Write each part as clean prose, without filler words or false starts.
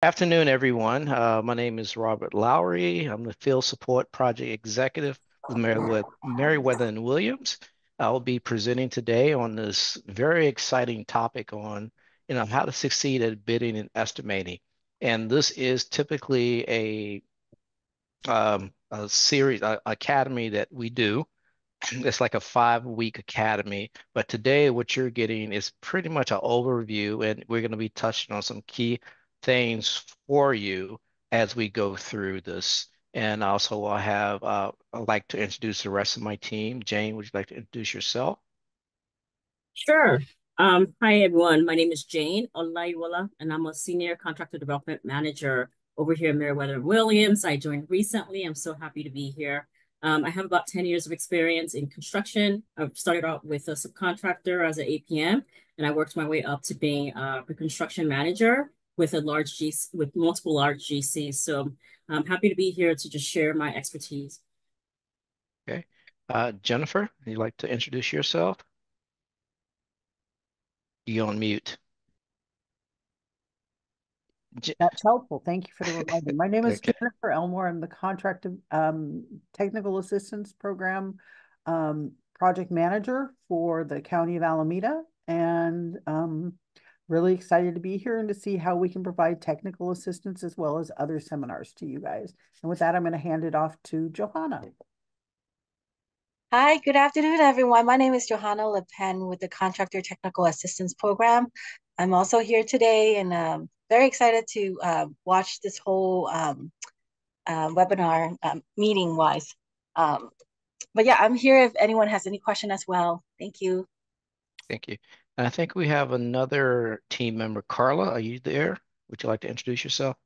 Afternoon, everyone. My name is Robert Lowry. I'm the Field Support Project Executive with Meriwether and Williams. I will be presenting today on this very exciting topic on, how to succeed at bidding and estimating. And this is typically a series, academy that we do. It's like a 5-week academy, but today what you're getting is pretty much an overview, and we're going to be touching on some key things for you as we go through this. And also, I'd like to introduce the rest of my team. Jane, would you like to introduce yourself? Sure. Hi, everyone. My name is Jane Olaiwola, and I'm a Senior Contractor Development Manager over here at Meriwether and Williams. I joined recently. I'm so happy to be here. I have about 10 years of experience in construction. I've started out with a subcontractor as an APM, and I worked my way up to being a construction manager with with multiple large GCs. So I'm happy to be here to just share my expertise. Okay. Jennifer, would you like to introduce yourself? You on mute. Je- That's helpful. Thank you for the reminder. My name is okay. Jennifer Elmore. I'm the Contract Technical Assistance Program Project Manager for the County of Alameda, and really excited to be here and to see how we can provide technical assistance as well as other seminars to you guys. And with that, I'm going to hand it off to Johanna. Hi, good afternoon, everyone. My name is Johanna Le Pen with the Contractor Technical Assistance Program. I'm also here today and very excited to watch this whole webinar meeting-wise. Um, but yeah, I'm here if anyone has any question as well. Thank you. Thank you. And I think we have another team member. Carla, are you there? Would you like to introduce yourself?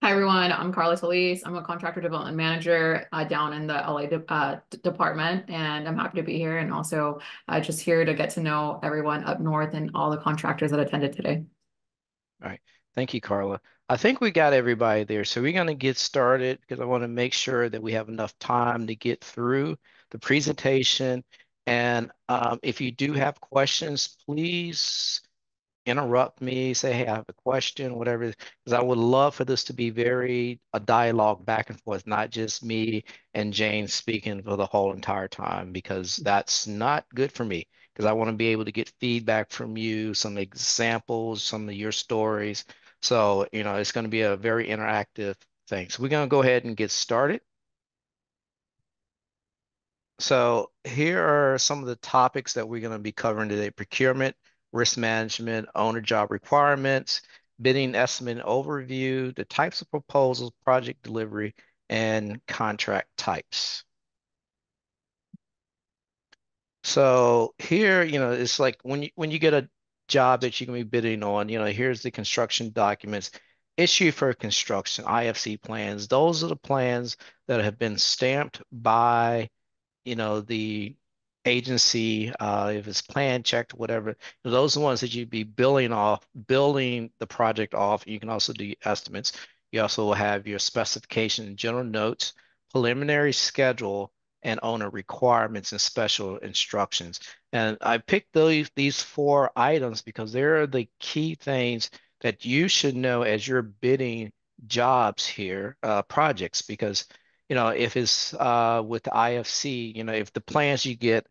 Hi everyone, I'm Carla Solis. I'm a contractor development manager down in the department, and I'm happy to be here and also just here to get to know everyone up north and all the contractors that attended today. All right. Thank you, Carla. I think we got everybody there. So we're going to get started because I want to make sure that we have enough time to get through the presentation. And if you do have questions, please interrupt me, say, hey, I have a question, whatever, because I would love for this to be very a dialogue back and forth, not just me and Jane speaking for the whole entire time, because that's not good for me. Because I want to be able to get feedback from you, some examples, some of your stories. So, it's going to be a very interactive thing. So we're going to go ahead and get started. So here are some of the topics that we're going to be covering today: procurement, risk management, owner job requirements, bidding estimate overview, the types of proposals, project delivery, and contract types. So here, it's like when you get a job that you're going to be bidding on, here's the construction documents. Issue for construction, IFC plans. Those are the plans that have been stamped by the agency, if it's plan checked, whatever, those are the ones that you'd be building the project off. You can also do estimates. You also will have your specification, general notes, preliminary schedule, and owner requirements and special instructions. And I picked these four items because they're the key things that you should know as you're bidding jobs here, projects, because if it's with the IFC, if the plans you get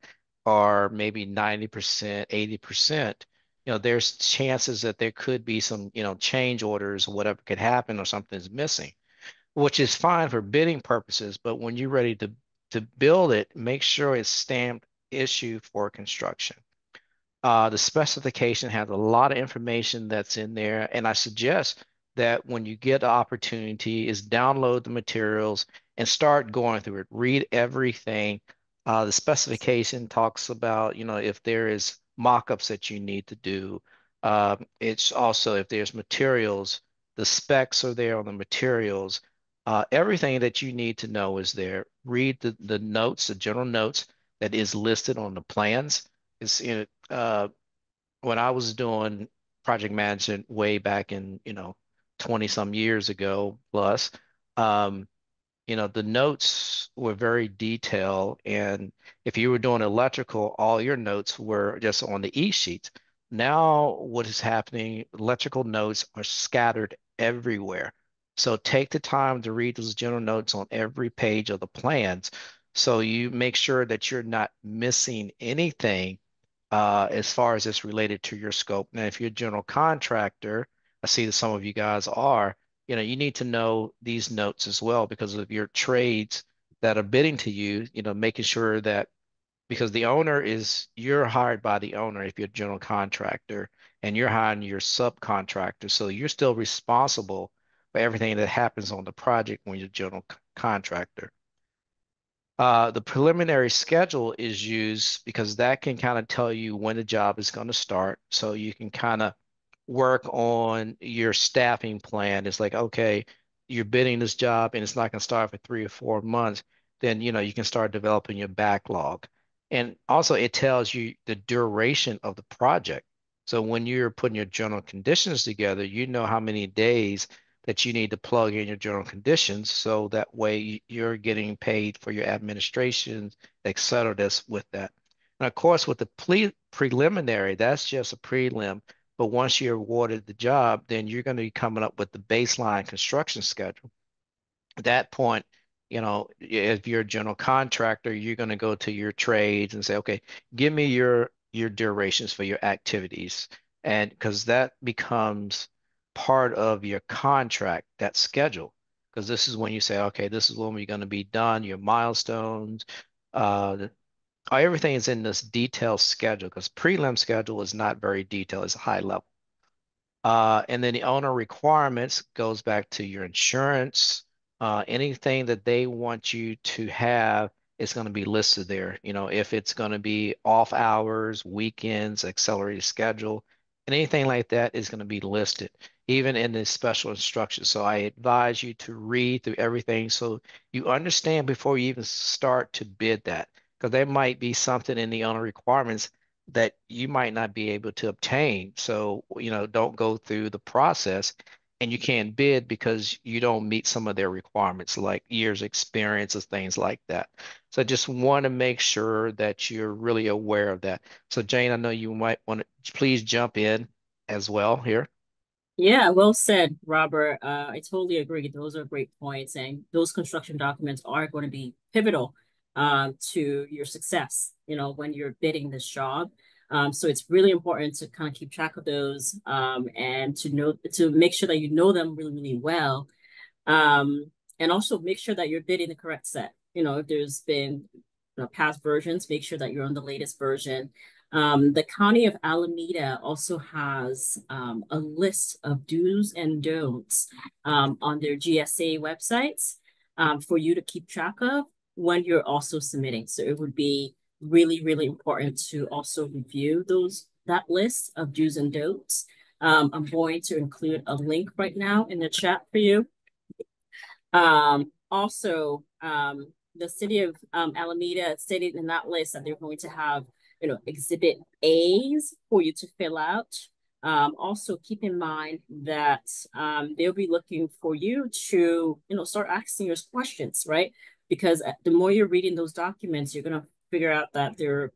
are maybe 90%, 80%, there's chances that there could be some, change orders or whatever could happen or something's missing, which is fine for bidding purposes. But when you're ready to build it, make sure it's stamped issue for construction. The specification has a lot of information that's in there, and I suggest that when you get the opportunity is download the materials and start going through it. Read everything. The specification talks about, if there is mock-ups that you need to do. It's also if there's materials, the specs are there on the materials. Everything that you need to know is there. Read the notes, the general notes that is listed on the plans. It's in when I was doing project management way back in, 20 some years ago plus, um, the notes were very detailed. And if you were doing electrical, all your notes were just on the E sheets. Now what is happening, electrical notes are scattered everywhere. So take the time to read those general notes on every page of the plans. So you make sure that you're not missing anything as far as it's related to your scope. Now, if you're a general contractor, I see that some of you guys are, you need to know these notes as well because of your trades that are bidding to you, making sure that because you're hired by the owner if you're a general contractor and you're hiring your subcontractor. So you're still responsible for everything that happens on the project when you're a general contractor. The preliminary schedule is used because that can kind of tell you when the job is going to start. So you can kind of work on your staffing plan. It's like, okay, you're bidding this job and it's not going to start for 3 or 4 months. Then, you can start developing your backlog. And also, it tells you the duration of the project. So when you're putting your general conditions together, you know how many days that you need to plug in your general conditions so that way you're getting paid for your administrations, et cetera, that's with that. And of course, with the preliminary, that's just a prelim. But once you're awarded the job, then you're going to be coming up with the baseline construction schedule. At that point, if you're a general contractor, you're going to go to your trades and say, okay, give me your durations for your activities. And because that becomes part of your contract, that schedule. Because this is when you say, okay, this is when we're going to be done, your milestones, everything is in this detailed schedule because prelim schedule is not very detailed, it's high level. And then the owner requirements goes back to your insurance. Anything that they want you to have is going to be listed there. If it's going to be off hours, weekends, accelerated schedule, and anything like that is going to be listed, even in the special instructions. So I advise you to read through everything so you understand before you even start to bid that, because there might be something in the owner requirements that you might not be able to obtain. So, don't go through the process and you can't bid because you don't meet some of their requirements, like years experience or things like that. So I just want to make sure that you're really aware of that. So Jane, I know you might want to please jump in as well here. Yeah, well said, Robert. I totally agree. Those are great points, and those construction documents are going to be pivotal to your success, when you're bidding this job. So it's really important to kind of keep track of those and to make sure that you know them really, really well. And also make sure that you're bidding the correct set. If there's been past versions, make sure that you're on the latest version. The County of Alameda also has a list of do's and don'ts on their GSA websites for you to keep track of when you're also submitting. So it would be really, really important to also review that list of do's and don'ts. I'm going to include a link right now in the chat for you. Also, the city of Alameda stated in that list that they're going to have, exhibit A's for you to fill out. Also keep in mind that they'll be looking for you to, start asking your questions, right? Because the more you're reading those documents, you're going to figure out that there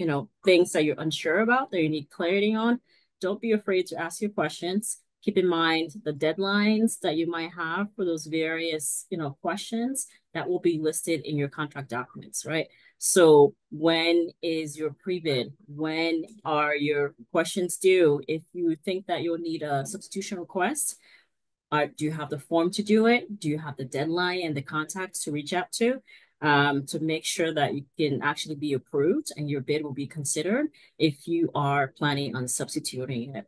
are things that you're unsure about that you need clarity on. Don't be afraid to ask your questions. Keep in mind the deadlines that you might have for those various, questions that will be listed in your contract documents, right? So when is your pre-bid? When are your questions due? If you think that you'll need a substitution request, do you have the form to do it? Do you have the deadline and the contacts to reach out to make sure that you can actually be approved and your bid will be considered if you are planning on substituting it?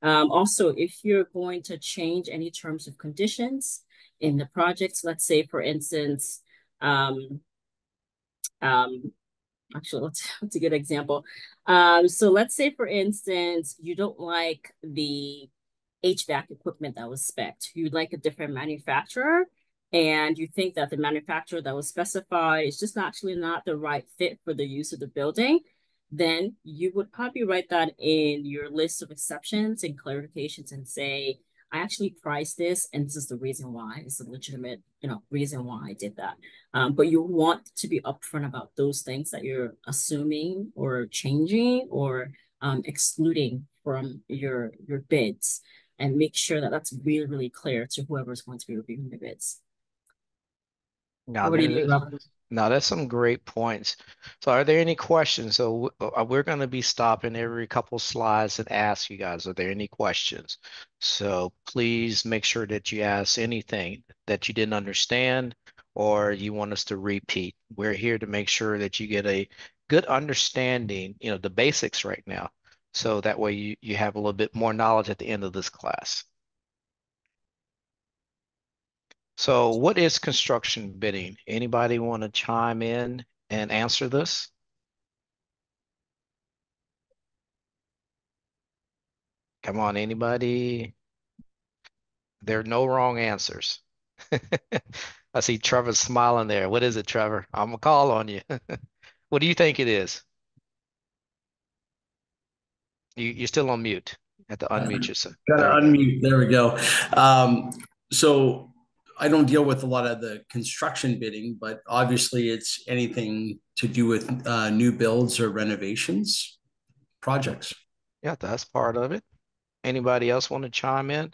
Also, if you're going to change any terms of conditions in the projects, let's say, for instance, actually, what's a good example? So let's say, for instance, you don't like the HVAC equipment that was spec'd. You'd like a different manufacturer, and you think that the manufacturer that was specified is just actually not the right fit for the use of the building, then you would probably write that in your list of exceptions and clarifications and say, I actually priced this, and this is the reason why. It's a legitimate, reason why I did that. But you want to be upfront about those things that you're assuming or changing or excluding from your bids, and make sure that that's really, really clear to whoever's going to be reviewing the bids. Now Over to there you, is. Robert. Now that's some great points. So are there any questions? So we're going to be stopping every couple slides and ask you guys, are there any questions? So please make sure that you ask anything that you didn't understand or you want us to repeat. We're here to make sure that you get a good understanding, the basics right now. So that way you have a little bit more knowledge at the end of this class. So what is construction bidding? Anybody want to chime in and answer this? Come on, anybody? There are no wrong answers. I see Trevor smiling there. What is it, Trevor? I'm gonna call on you. What do you think it is? You're still on mute. You have to unmute yourself. Got to There we go. unmute. There we go. So I don't deal with a lot of the construction bidding, but obviously it's anything to do with new builds or renovations projects. Yeah, that's part of it. Anybody else want to chime in?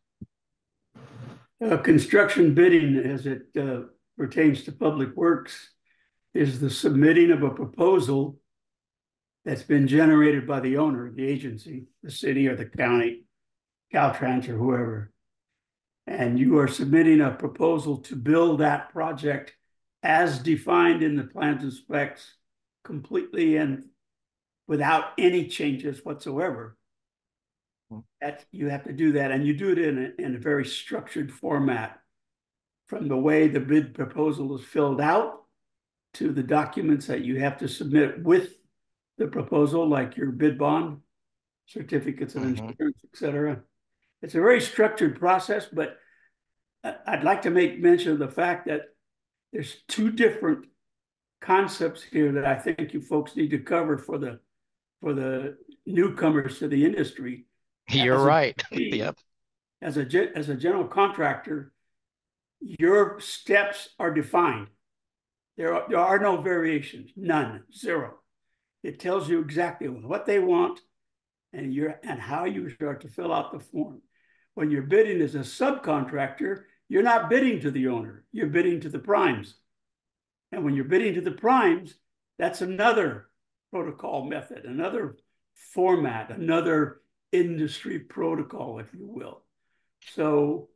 Construction bidding, as it pertains to public works, is the submitting of a proposal that's been generated by the owner, the agency, the city or the county, Caltrans or whoever. And you are submitting a proposal to build that project as defined in the plans and specs completely and without any changes whatsoever. That you have to do that, and you do it in a very structured format, from the way the bid proposal is filled out to the documents that you have to submit with the proposal, like your bid bond, certificates of insurance, etc. It's a very structured process, but I'd like to make mention of the fact that there's two different concepts here that I think you folks need to cover for the newcomers to the industry. You're right. Yep. As a general contractor, your steps are defined. There are no variations, none, zero. It tells you exactly what they want and how you start to fill out the form. When you're bidding as a subcontractor, you're not bidding to the owner, you're bidding to the primes. And when you're bidding to the primes, that's another protocol method, another format, another industry protocol, if you will. So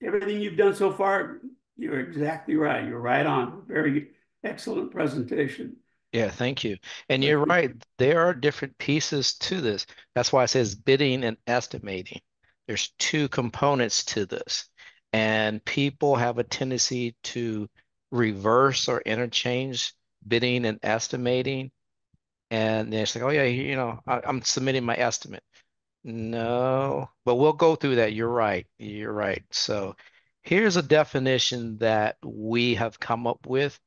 everything you've done so far, you're exactly right. You're right on. Very excellent presentation. Yeah, thank you. And you're right. There are different pieces to this. That's why it says bidding and estimating. There's two components to this. And people have a tendency to reverse or interchange bidding and estimating. And they're like, oh, yeah, I'm submitting my estimate. No, but we'll go through that. You're right. You're right. So here's a definition that we have come up with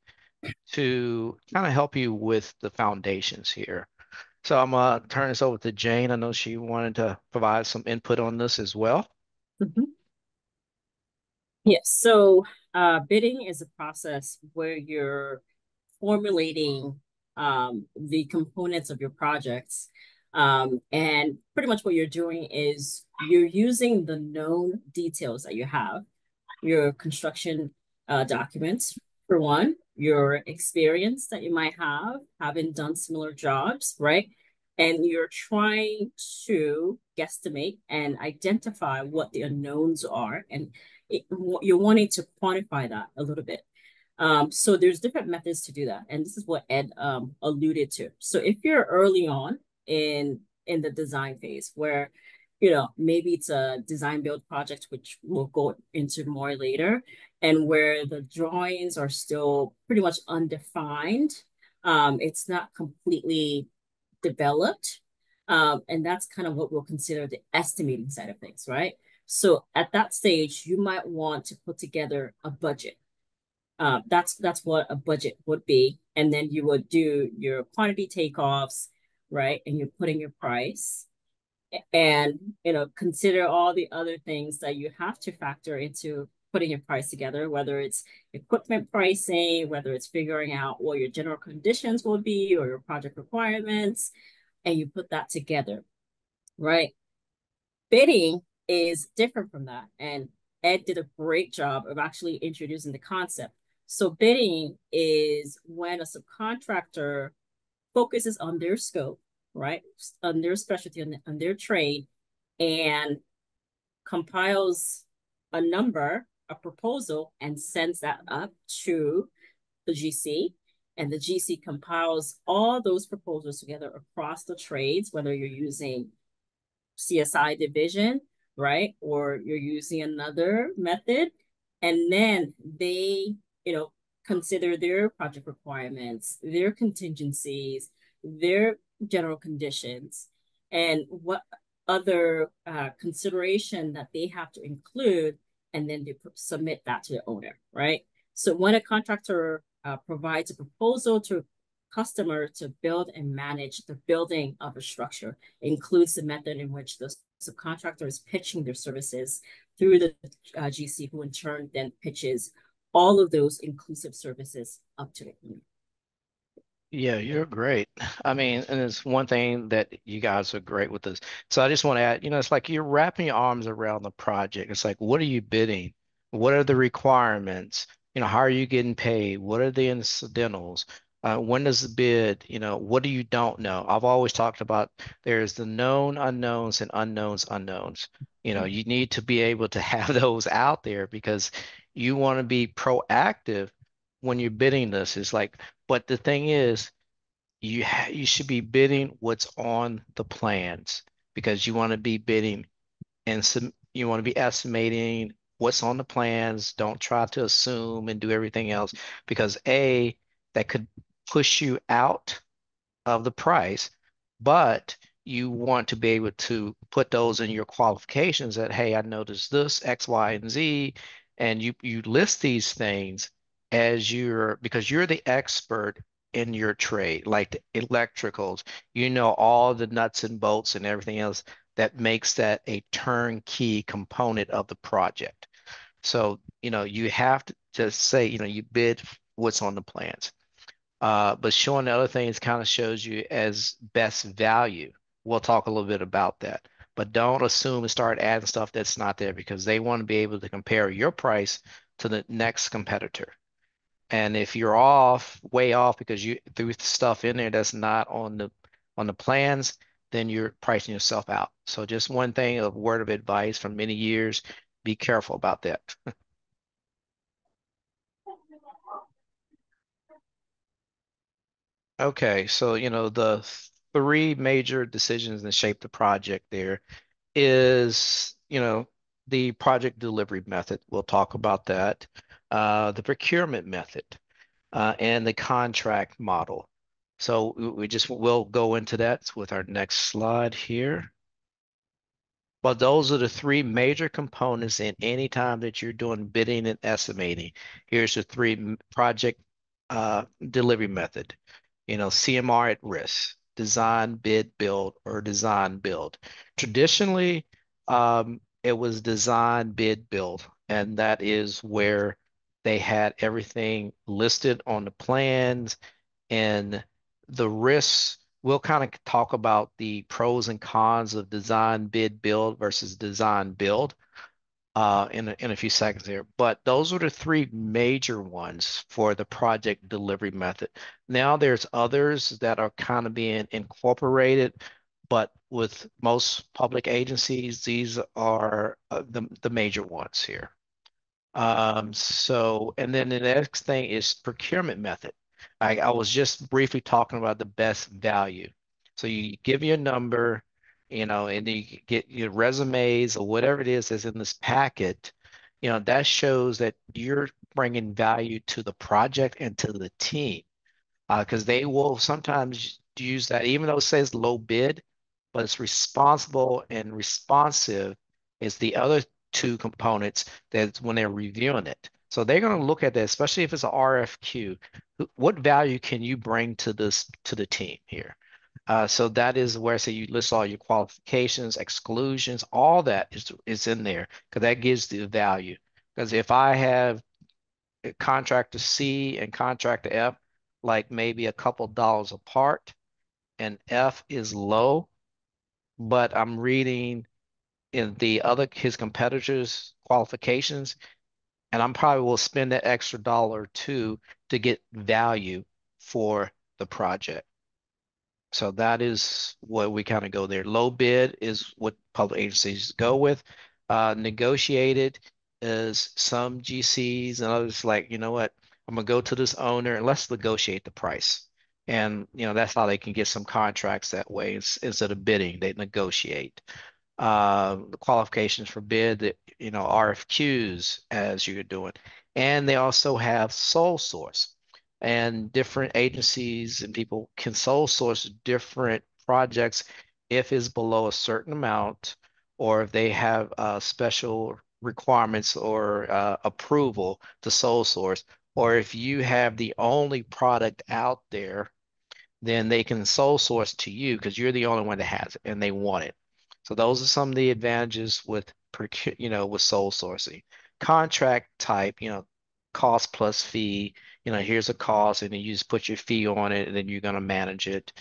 to kind of help you with the foundations here. So I'm gonna turn this over to Jane. I know she wanted to provide some input on this as well. Yes, so bidding is a process where you're formulating the components of your projects. And pretty much what you're doing is you're using the known details that you have, your construction documents, for one, your experience that you might have, having done similar jobs, right? And you're trying to guesstimate and identify what the unknowns are. And you're wanting to quantify that a little bit. So there's different methods to do that. And this is what Ed alluded to. So if you're early on in the design phase where, maybe it's a design build project, which we'll go into more later, and where the drawings are still pretty much undefined. It's not completely developed. And that's kind of what we'll consider the estimating side of things, right? So at that stage, you might want to put together a budget. That's what a budget would be. And then you would do your quantity takeoffs, right? And you're putting your price and, consider all the other things that you have to factor into putting your price together, whether it's equipment pricing, whether it's figuring out what your general conditions will be or your project requirements. and you put that together, right? Bidding is different from that. And Ed did a great job of actually introducing the concept. So bidding is when a subcontractor focuses on their scope, right? On their specialty, on their trade, and compiles a number, a proposal, and sends that up to the GC. And the GC compiles all those proposals together across the trades, whether you're using CSI division, right? Or you're using another method. And then they, you know, consider their project requirements, their contingencies, their general conditions, and what other consideration that they have to include, and then they submit that to the owner, right? So when a contractor provides a proposal to a customer to build and manage the building of a structure, includes the method in which the subcontractor is pitching their services through the GC, who in turn then pitches all of those inclusive services up to the owner. Yeah, you're great. I mean, and it's one thing that you guys are great with this. So I just want to add, it's like you're wrapping your arms around the project. It's like, what are you bidding? What are the requirements? How are you getting paid? What are the incidentals? When does the bid, what do you don't know? I've always talked about there's the known unknowns and unknowns unknowns. You need to be able to have those out there because you want to be proactive when you're bidding this. It's like, but the thing is, you should be bidding what's on the plans because you want to be bidding and you want to be estimating what's on the plans. Don't try to assume and do everything else because that could push you out of the price, but you want to be able to put those in your qualifications that, hey, I noticed this, X, Y, and Z, and you list these things as because you're the expert in your trade, like the electricals, all the nuts and bolts and everything else that makes that a turnkey component of the project. So, you have to just say, you bid what's on the plans. But showing the other things kind of shows you as best value. We'll talk a little bit about that. But don't assume and start adding stuff that's not there because they want to be able to compare your price to the next competitor. And if you're off, way off because you threw stuff in there that's not on the plans, then you're pricing yourself out. So just one thing, a word of advice from many years, be careful about that. Okay, so the three major decisions that shape the project there is, the project delivery method. We'll talk about that. The procurement method, and the contract model. So we'll go into that with our next slide here. But those are the three major components in any time that you're doing bidding and estimating. Here's the three project delivery method. CMR at risk, design, bid, build, or design, build. Traditionally, it was design, bid, build, and that is where they had everything listed on the plans and the risks. We'll kind of talk about the pros and cons of design, bid, build versus design, build in a few seconds here. But those are the three major ones for the project delivery method. Now there's others that are kind of being incorporated, but with most public agencies, these are the major ones here. And then the next thing is procurement method. I was just briefly talking about the best value. So you give your number, and then you get your resumes or whatever it is that's in this packet, that shows that you're bringing value to the project and to the team. Because they will sometimes use that, even though it says low bid, but it's responsible and responsive is the other two components that when they're reviewing it. So they're going to look at that, especially if it's an RFQ. What value can you bring to the team here? So that is where I say you list all your qualifications, exclusions, all that is in there because that gives the value. Because if I have contractor C and contractor F, like maybe a couple dollars apart, and F is low, but I'm reading in the other his competitors' qualifications, and I'm probably will spend that extra dollar or two to get value for the project. So that is what we kind of go there. Low bid is what public agencies go with. Negotiated is some GCs and others like, you know what, I'm gonna go to this owner and let's negotiate the price. And that's how they can get some contracts that way. Instead of bidding, they negotiate the qualifications for bid, RFQs as you're doing. And they also have sole source. And different agencies and people can sole source different projects if it's below a certain amount or if they have special requirements or approval to sole source, or if you have the only product out there, then they can sole source to you because you're the only one that has it and they want it. So those are some of the advantages with with sole sourcing. Contract type, cost plus fee. Here's a cost, and then you just put your fee on it, and then you're gonna manage it.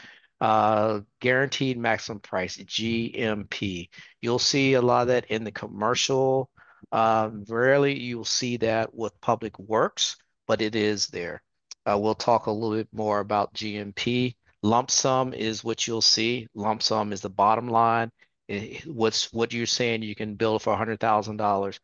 Guaranteed maximum price, GMP. You'll see a lot of that in the commercial. Rarely you'll see that with public works, but it is there. We'll talk a little bit more about GMP. Lump sum is what you'll see. Lump sum is the bottom line. What you're saying you can build for $100,000.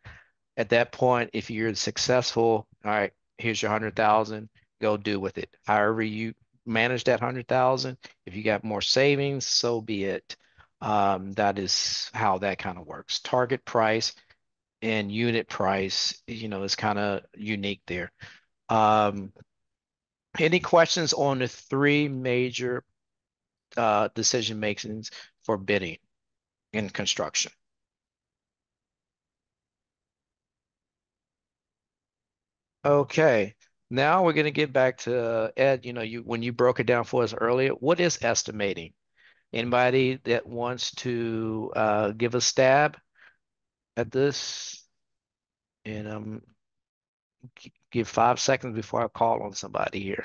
At that point, if you're successful, all right, here's your 100,000. Go do with it. However you manage that 100,000. If you got more savings, so be it. That is how that kind of works. Target price and unit price, is kind of unique there. Um, any questions on the three major decision makings for bidding in construction? Okay, now we're going to get back to Ed. When you broke it down for us earlier, what is estimating? Anybody that wants to give a stab at this? And give 5 seconds before I call on somebody here.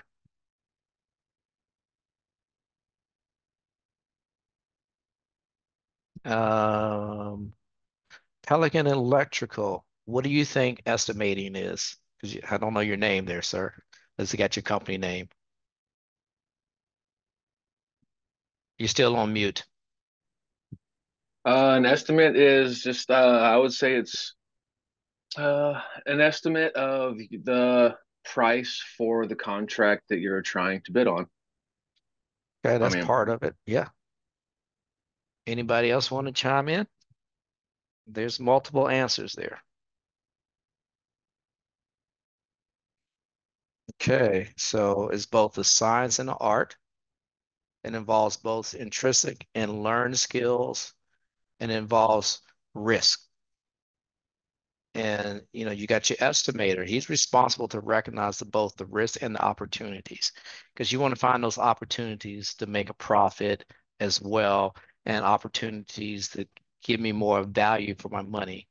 Um, Pelican Electrical, what do you think estimating is? Because I don't know your name there, sir. Let's get your company name. You're still on mute. An estimate is just, I would say it's an estimate of the price for the contract that you're trying to bid on. Okay, I that's mean, part of it. Yeah. Anybody else want to chime in? There's multiple answers there. Okay, so it's both a science and an art. It involves both intrinsic and learned skills, and involves risk. And you got your estimator. He's responsible to recognize both the risks and the opportunities, because you want to find those opportunities to make a profit as well, and opportunities that give me more value for my money.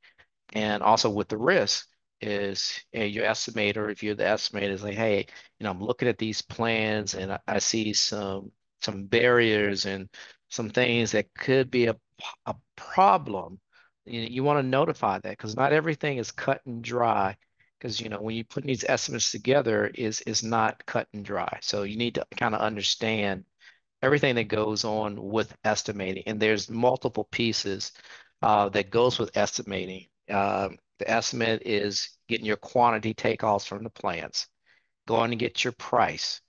And also with the risk is your estimator, if you're the estimator, is like, hey, I'm looking at these plans and I see some barriers and some things that could be a problem. You want to notify that because not everything is cut and dry. Because when you put these estimates together, is not cut and dry. So you need to kind of understand everything that goes on with estimating. And there's multiple pieces that goes with estimating. The estimate is getting your quantity takeoffs from the plants, going to get your price,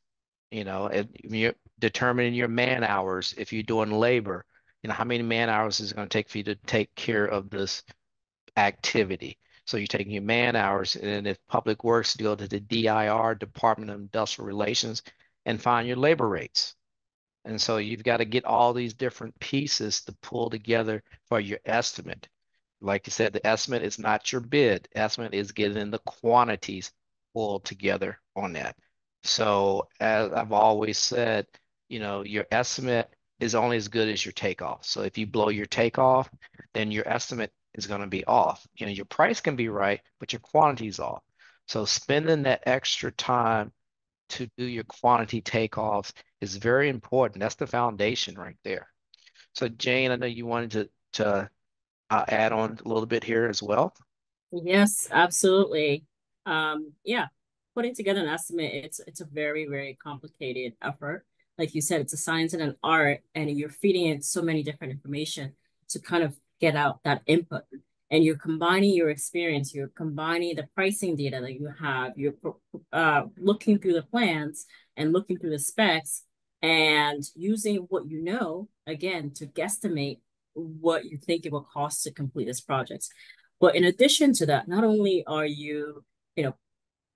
and you're determining your man hours. If you're doing labor, how many man hours is it going to take for you to take care of this activity? So you're taking your man hours, and if Public Works, go to the DIR, Department of Industrial Relations, and find your labor rates. And so you've got to get all these different pieces to pull together for your estimate. Like you said, the estimate is not your bid. Estimate is getting the quantities pulled together on that. So as I've always said, your estimate is only as good as your takeoff. So if you blow your takeoff, then your estimate is going to be off. Your price can be right, but your quantity is off. So spending that extra time to do your quantity takeoffs is very important. That's the foundation right there. So Jane, I know you wanted to add on a little bit here as well. Yes, absolutely. Yeah, putting together an estimate, it's a very, very complicated effort. Like you said, it's a science and an art, and you're feeding in so many different information to kind of get out that input. And you're combining your experience, you're combining the pricing data that you have, you're looking through the plans and looking through the specs and using what you know, again, to guesstimate what you think it will cost to complete this project. But in addition to that, not only are you, you know,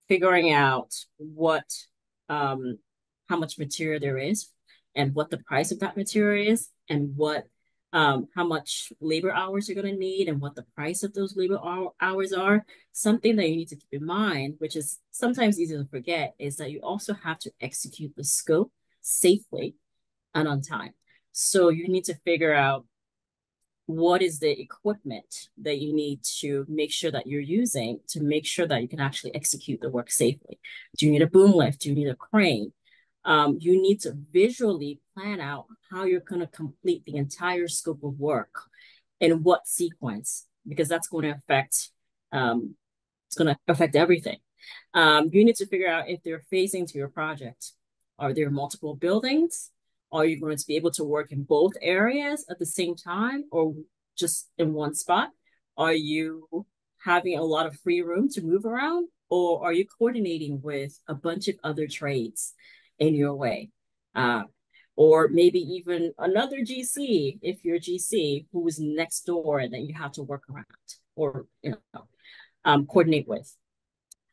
figuring out what, how much material there is and what the price of that material is and what, how much labor hours you're going to need and what the price of those labor hours are. Something that you need to keep in mind, which is sometimes easy to forget, is that you also have to execute the scope safely and on time. So you need to figure out what is the equipment that you need to make sure that you're using to make sure that you can actually execute the work safely. Do you need a boom lift? Do you need a crane? You need to visually plan out how you're going to complete the entire scope of work in what sequence, because that's going to affect it's going to affect everything. You need to figure out if they're phasing to your project. Are there multiple buildings? Are you going to be able to work in both areas at the same time or just in one spot? Are you having a lot of free room to move around? Or are you coordinating with a bunch of other trades in your way? Or maybe even another GC, if you're GC, who is next door that you have to work around or coordinate with.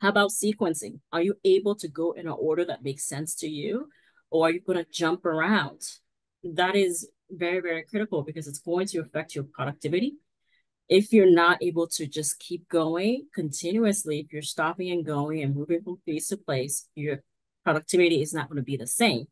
How about sequencing? Are you able to go in an order that makes sense to you? Or are you going to jump around? That is very, very critical because it's going to affect your productivity. If you're not able to just keep going continuously, if you're stopping and going and moving from place to place, your productivity is not going to be the same.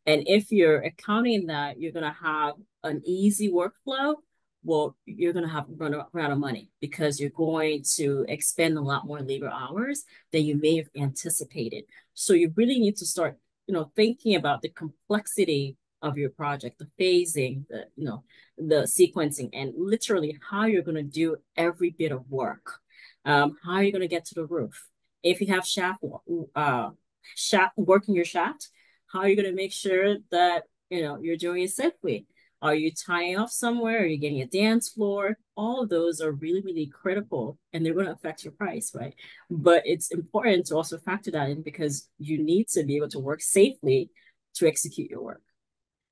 And if you're accounting that you're going to have an easy workflow, well, you're going to have run out of money because you're going to expend a lot more labor hours than you may have anticipated. So you really need to start, thinking about the complexity of your project, the phasing, the sequencing, and literally how you're going to do every bit of work. How are you going to get to the roof? If you have shaft working your shaft, how are you going to make sure that you're doing it safely? Are you tying off somewhere? Are you getting a dance floor? All of those are really, really critical and they're going to affect your price, right? But it's important to also factor that in because you need to be able to work safely to execute your work.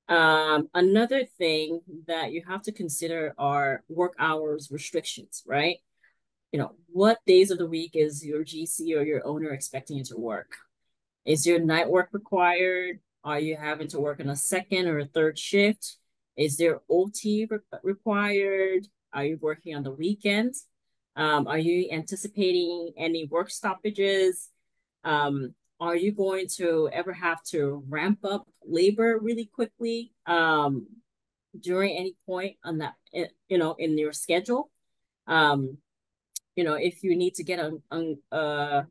Another thing that you have to consider are work hours restrictions, right? What days of the week is your GC or your owner expecting you to work? Is your night work required? Are you having to work on a second or a third shift? Is there OT required? Are you working on the weekends? Are you anticipating any work stoppages? Are you going to ever have to ramp up labor really quickly during any point on that, in your schedule? If you need to get a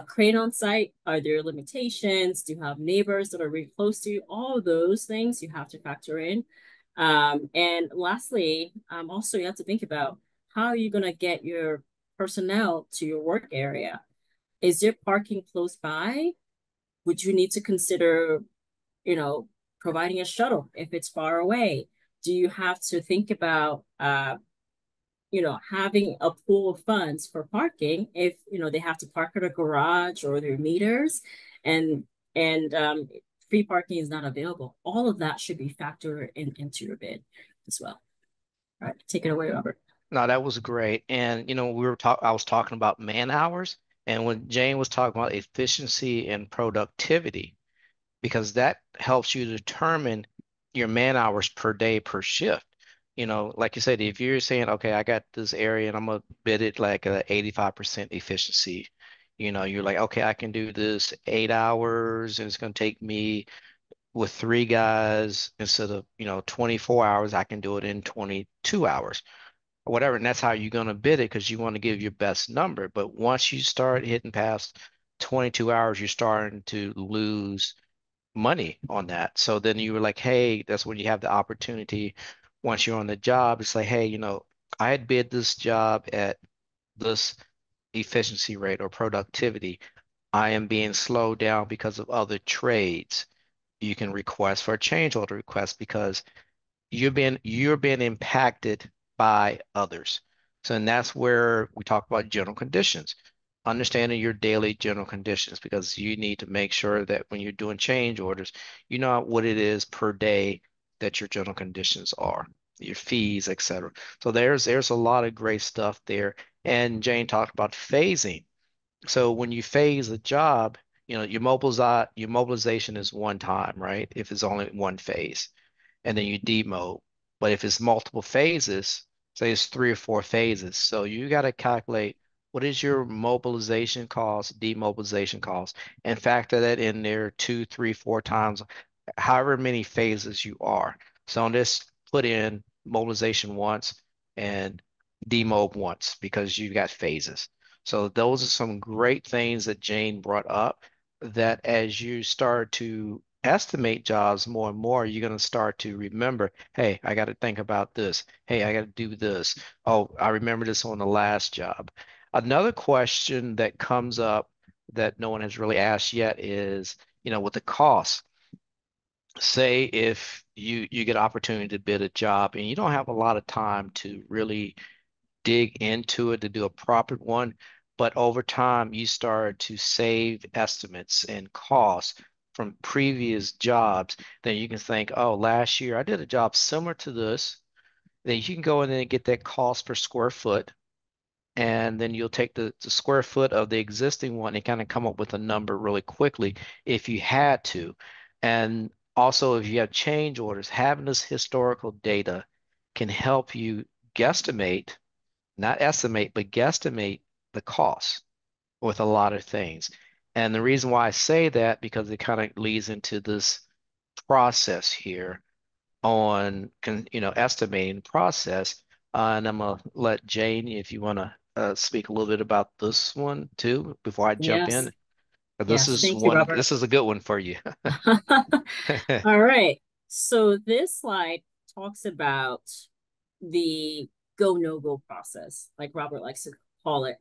crane on site, are there limitations? Do you have neighbors that are really close to you? All of those things you have to factor in. And lastly, also you have to think about how are you going to get your personnel to your work area? Is there parking close by? Would you need to consider, providing a shuttle if it's far away? Do you have to think about, having a pool of funds for parking if, they have to park at a garage or their meters and free parking is not available. All of that should be factored into your bid as well. All right, take it away, Robert. No, that was great. And I was talking about man hours, and when Jane was talking about efficiency and productivity, because that helps you determine your man hours per day per shift. Like you said, if you're saying, okay, I got this area and I'm gonna bid it like a 85% efficiency, you're like, okay, I can do this 8 hours and it's gonna take me with three guys instead of, 24 hours, I can do it in 22 hours or whatever. And that's how you're going to bid it because you want to give your best number. But once you start hitting past 22 hours, you're starting to lose money on that. So then you were like, hey, that's when you have the opportunity once you're on the job. It's like, hey, I had bid this job at this efficiency rate or productivity. I am being slowed down because of other trades. You can request for a change order request because you're being impacted by others. So and that's where we talk about general conditions. Understanding your daily general conditions because you need to make sure that when you're doing change orders, you know what it is per day that your general conditions are, your fees, etc. So there's a lot of great stuff there. And Jane talked about phasing. So when you phase a job, your mobilization is one time, right? If it's only one phase and then you demote. But if it's multiple phases, say it's 3 or 4 phases, so you got to calculate what is your mobilization cost, demobilization cost, and factor that in there 2, 3, 4 times, however many phases you are. So on this, put in mobilization once and demob once because you've got phases. So those are some great things that Jane brought up that as you start to estimate jobs more and more, you're going to start to remember, hey, I got to think about this. Hey, I got to do this. Oh, I remember this on the last job. Another question that comes up that no one has really asked yet is, with the cost. Say if you get opportunity to bid a job and you don't have a lot of time to really dig into it to do a proper one, but over time you start to save estimates and costs from previous jobs, then you can think, oh, last year I did a job similar to this. Then you can go in and get that cost per square foot, and then you'll take the square foot of the existing one and kind of come up with a number really quickly if you had to. And also, if you have change orders, having this historical data can help you guesstimate, not estimate, but guesstimate the cost with a lot of things. And the reason why I say that, because it kind of leads into this process here on, estimating process. And I'm gonna let Jane, if you want to speak a little bit about this one too, before I jump Yes. in. This Yes. is Thank you, one, Robert. this is a good one for you. All right. So this slide talks about the go no go process, like Robert likes to call it.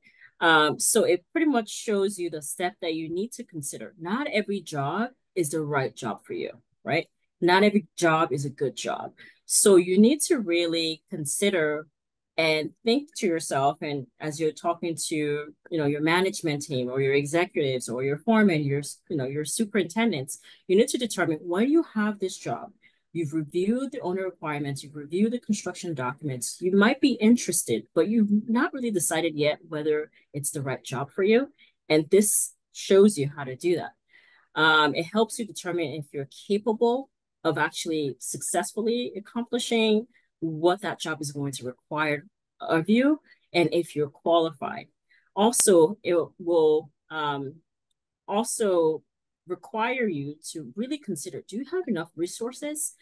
So it pretty much shows you the step that you need to consider. Not every job is the right job for you, right? Not every job is a good job. So you need to really consider and think to yourself, and as you're talking to, your management team or your executives or your foreman, your superintendents, you need to determine when you have this job. You've reviewed the owner requirements, you've reviewed the construction documents. You might be interested, but you've not really decided yet whether it's the right job for you. And this shows you how to do that. It helps you determine if you're capable of actually successfully accomplishing what that job is going to require of you and if you're qualified. Also, it will also require you to really consider, do you have enough resources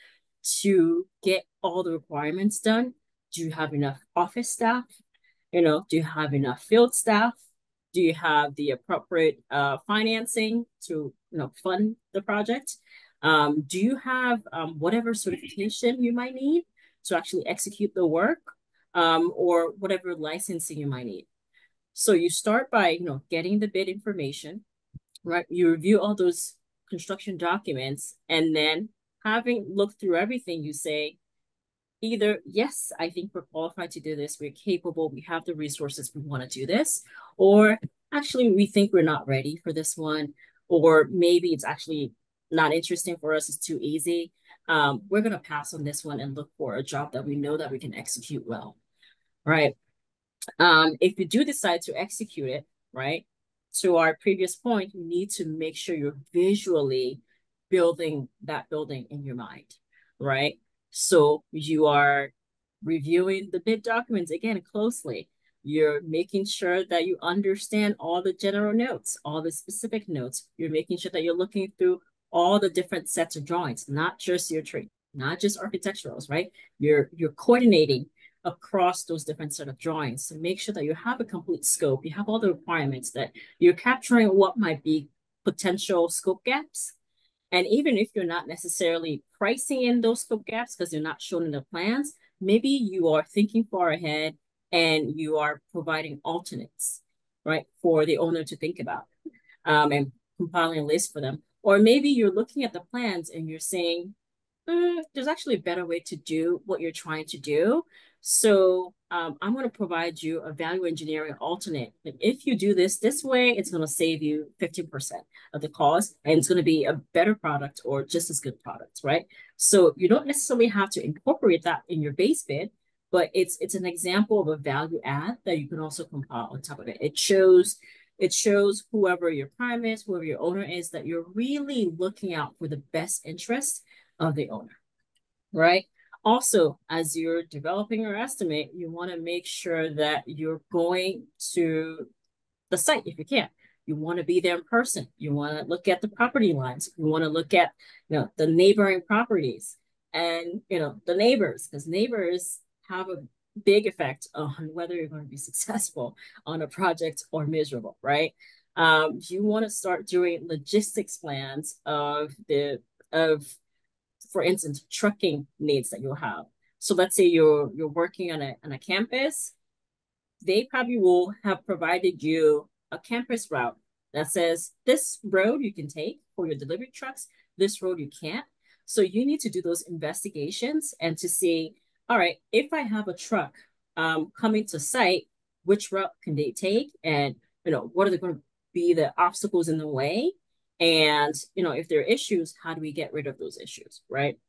to get all the requirements done? Do you have enough office staff? Do you have enough field staff? Do you have the appropriate financing to fund the project? Do you have whatever certification you might need to actually execute the work, or whatever licensing you might need? So you start by getting the bid information, right? You review all those construction documents, and then having looked through everything, you say, either, yes, I think we're qualified to do this, we're capable, we have the resources, we want to do this, or actually, we think we're not ready for this one, or maybe it's actually not interesting for us, it's too easy. We're going to pass on this one and look for a job that we know that we can execute well, right? If you do decide to execute it, right, to our previous point, you need to make sure you're visually building that building in your mind, right? So you are reviewing the bid documents again closely. You're making sure that you understand all the general notes, all the specific notes. You're making sure that you're looking through all the different sets of drawings, not just your tree, not just architecturals, right? You're coordinating across those different set of drawings to make sure that you have a complete scope, you have all the requirements, that you're capturing what might be potential scope gaps. And even if you're not necessarily pricing in those scope gaps because they're not shown in the plans, maybe you are thinking far ahead and you are providing alternates, right, for the owner to think about, and compiling a list for them. Or maybe you're looking at the plans and you're saying, there's actually a better way to do what you're trying to do. So I'm going to provide you a value engineering alternate. Like if you do this way, it's going to save you 15% of the cost, and it's going to be a better product or just as good product, right? So you don't necessarily have to incorporate that in your base bid, but it's an example of a value add that you can also compile on top of it. It shows whoever your prime is, whoever your owner is, that you're really looking out for the best interest of the owner, right? Also, as you're developing your estimate, you want to make sure that you're going to the site if you can. You want to be there in person. You want to look at the property lines. You want to look at, the neighboring properties and, the neighbors, because neighbors have a big effect on whether you're going to be successful on a project or miserable, right? You want to start doing logistics plans of for instance, trucking needs that you'll have. So let's say you're working on a campus, they probably will have provided you a campus route that says this road you can take for your delivery trucks, this road you can't. So you need to do those investigations and to see, all right, if I have a truck coming to site, which route can they take, and what are they going to be the obstacles in the way, and if there are issues, how do we get rid of those issues, right?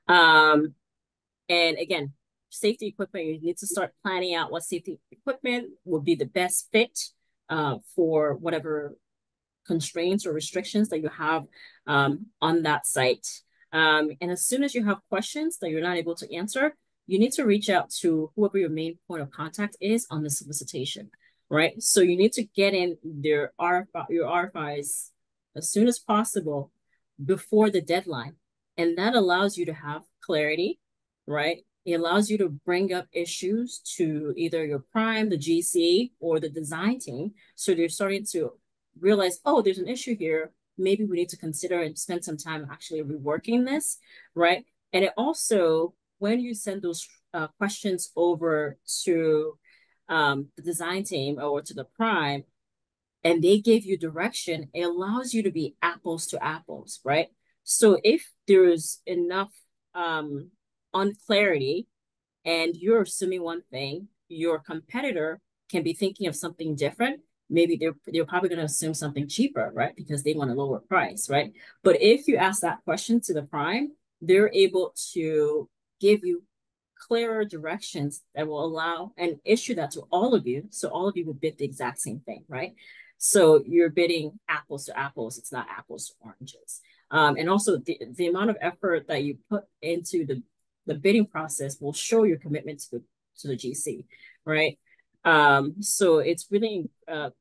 And again, safety equipment, you need to start planning out what safety equipment will be the best fit for whatever constraints or restrictions that you have on that site. And as soon as you have questions that you're not able to answer, you need to reach out to whoever your main point of contact is on the solicitation, right? So you need to get in your RFIs as soon as possible before the deadline. And that allows you to have clarity, right? It allows you to bring up issues to either your prime, the GC, or the design team. So they're starting to realize, oh, there's an issue here. Maybe we need to consider and spend some time actually reworking this, right? And it also, when you send those questions over to the design team or to the prime, and they give you direction, it allows you to be apples to apples, right? So if there's enough unclarity and you're assuming one thing, your competitor can be thinking of something different. Maybe they're probably going to assume something cheaper, right? Because they want a lower price, right? But if you ask that question to the prime, they're able to give you clearer directions that will allow and issue that to all of you. So all of you would bid the exact same thing, right? So you're bidding apples to apples. It's not apples to oranges. And also the amount of effort that you put into the bidding process will show your commitment to the GC, right? So it's really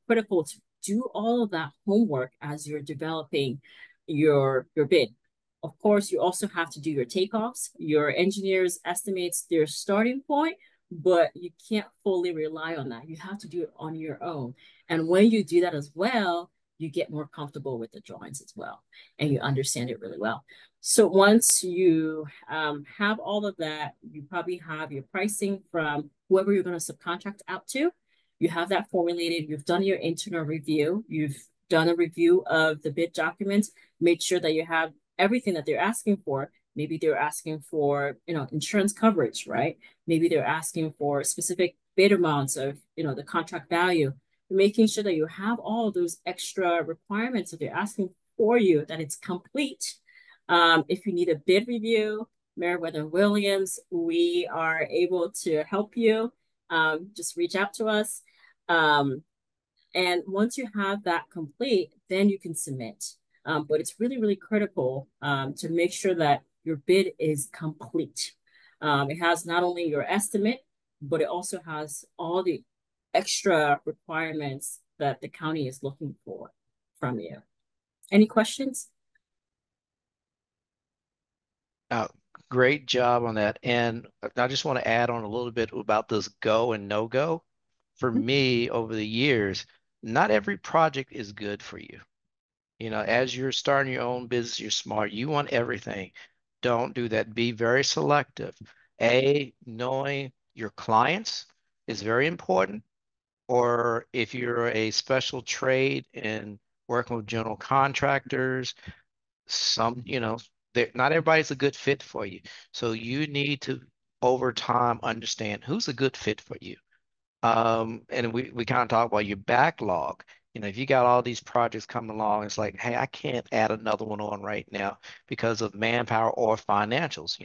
critical to do all of that homework as you're developing your bid. Of course, you also have to do your takeoffs. Your engineers estimates their starting point, but you can't fully rely on that. You have to do it on your own. And when you do that as well, you get more comfortable with the drawings as well, and you understand it really well. So once you have all of that, you probably have your pricing from whoever you're going to subcontract out to. You have that formulated. You've done your internal review. You've done a review of the bid documents, made sure that you have everything that they're asking for. Maybe they're asking for, insurance coverage, right? Maybe they're asking for specific bid amounts of, the contract value, making sure that you have all of those extra requirements that they're asking for you, that it's complete. If you need a bid review, Meriwether Williams, we are able to help you. Just reach out to us. And once you have that complete, then you can submit. But it's really, really critical to make sure that your bid is complete. It has not only your estimate, but it also has all the extra requirements that the county is looking for from you. Any questions? Uh, Great job on that. And I just want to add on a little bit about this go and no go. For me, over the years, not every project is good for you. As you're starting your own business, you're smart. You want everything. Don't do that. Be very selective. Knowing your clients is very important. Or if you're a special trade and working with general contractors, not everybody's a good fit for you. So you need to, over time, understand who's a good fit for you. And we kind of talk about your backlog. If you got all these projects coming along, it's like, hey, I can't add another one on right now because of manpower or financials.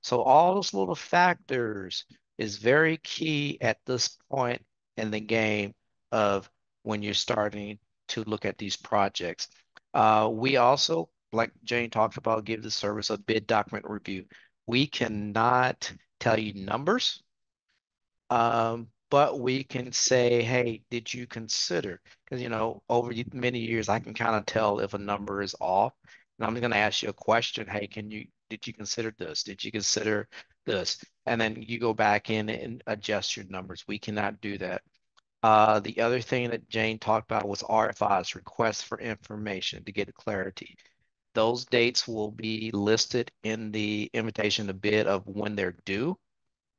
So all those little factors is very key at this point in the game of when you're starting to look at these projects. We also, like Jane talked about, give the service a bid document review. We cannot tell you numbers, but we can say, hey, did you consider? Because, over many years, I can kind of tell if a number is off. And I'm going to ask you a question. Hey, did you consider this? Did you consider this? And then you go back in and adjust your numbers. We cannot do that. The other thing that Jane talked about was RFIs, requests for information to get clarity. Those dates will be listed in the invitation to bid of when they're due.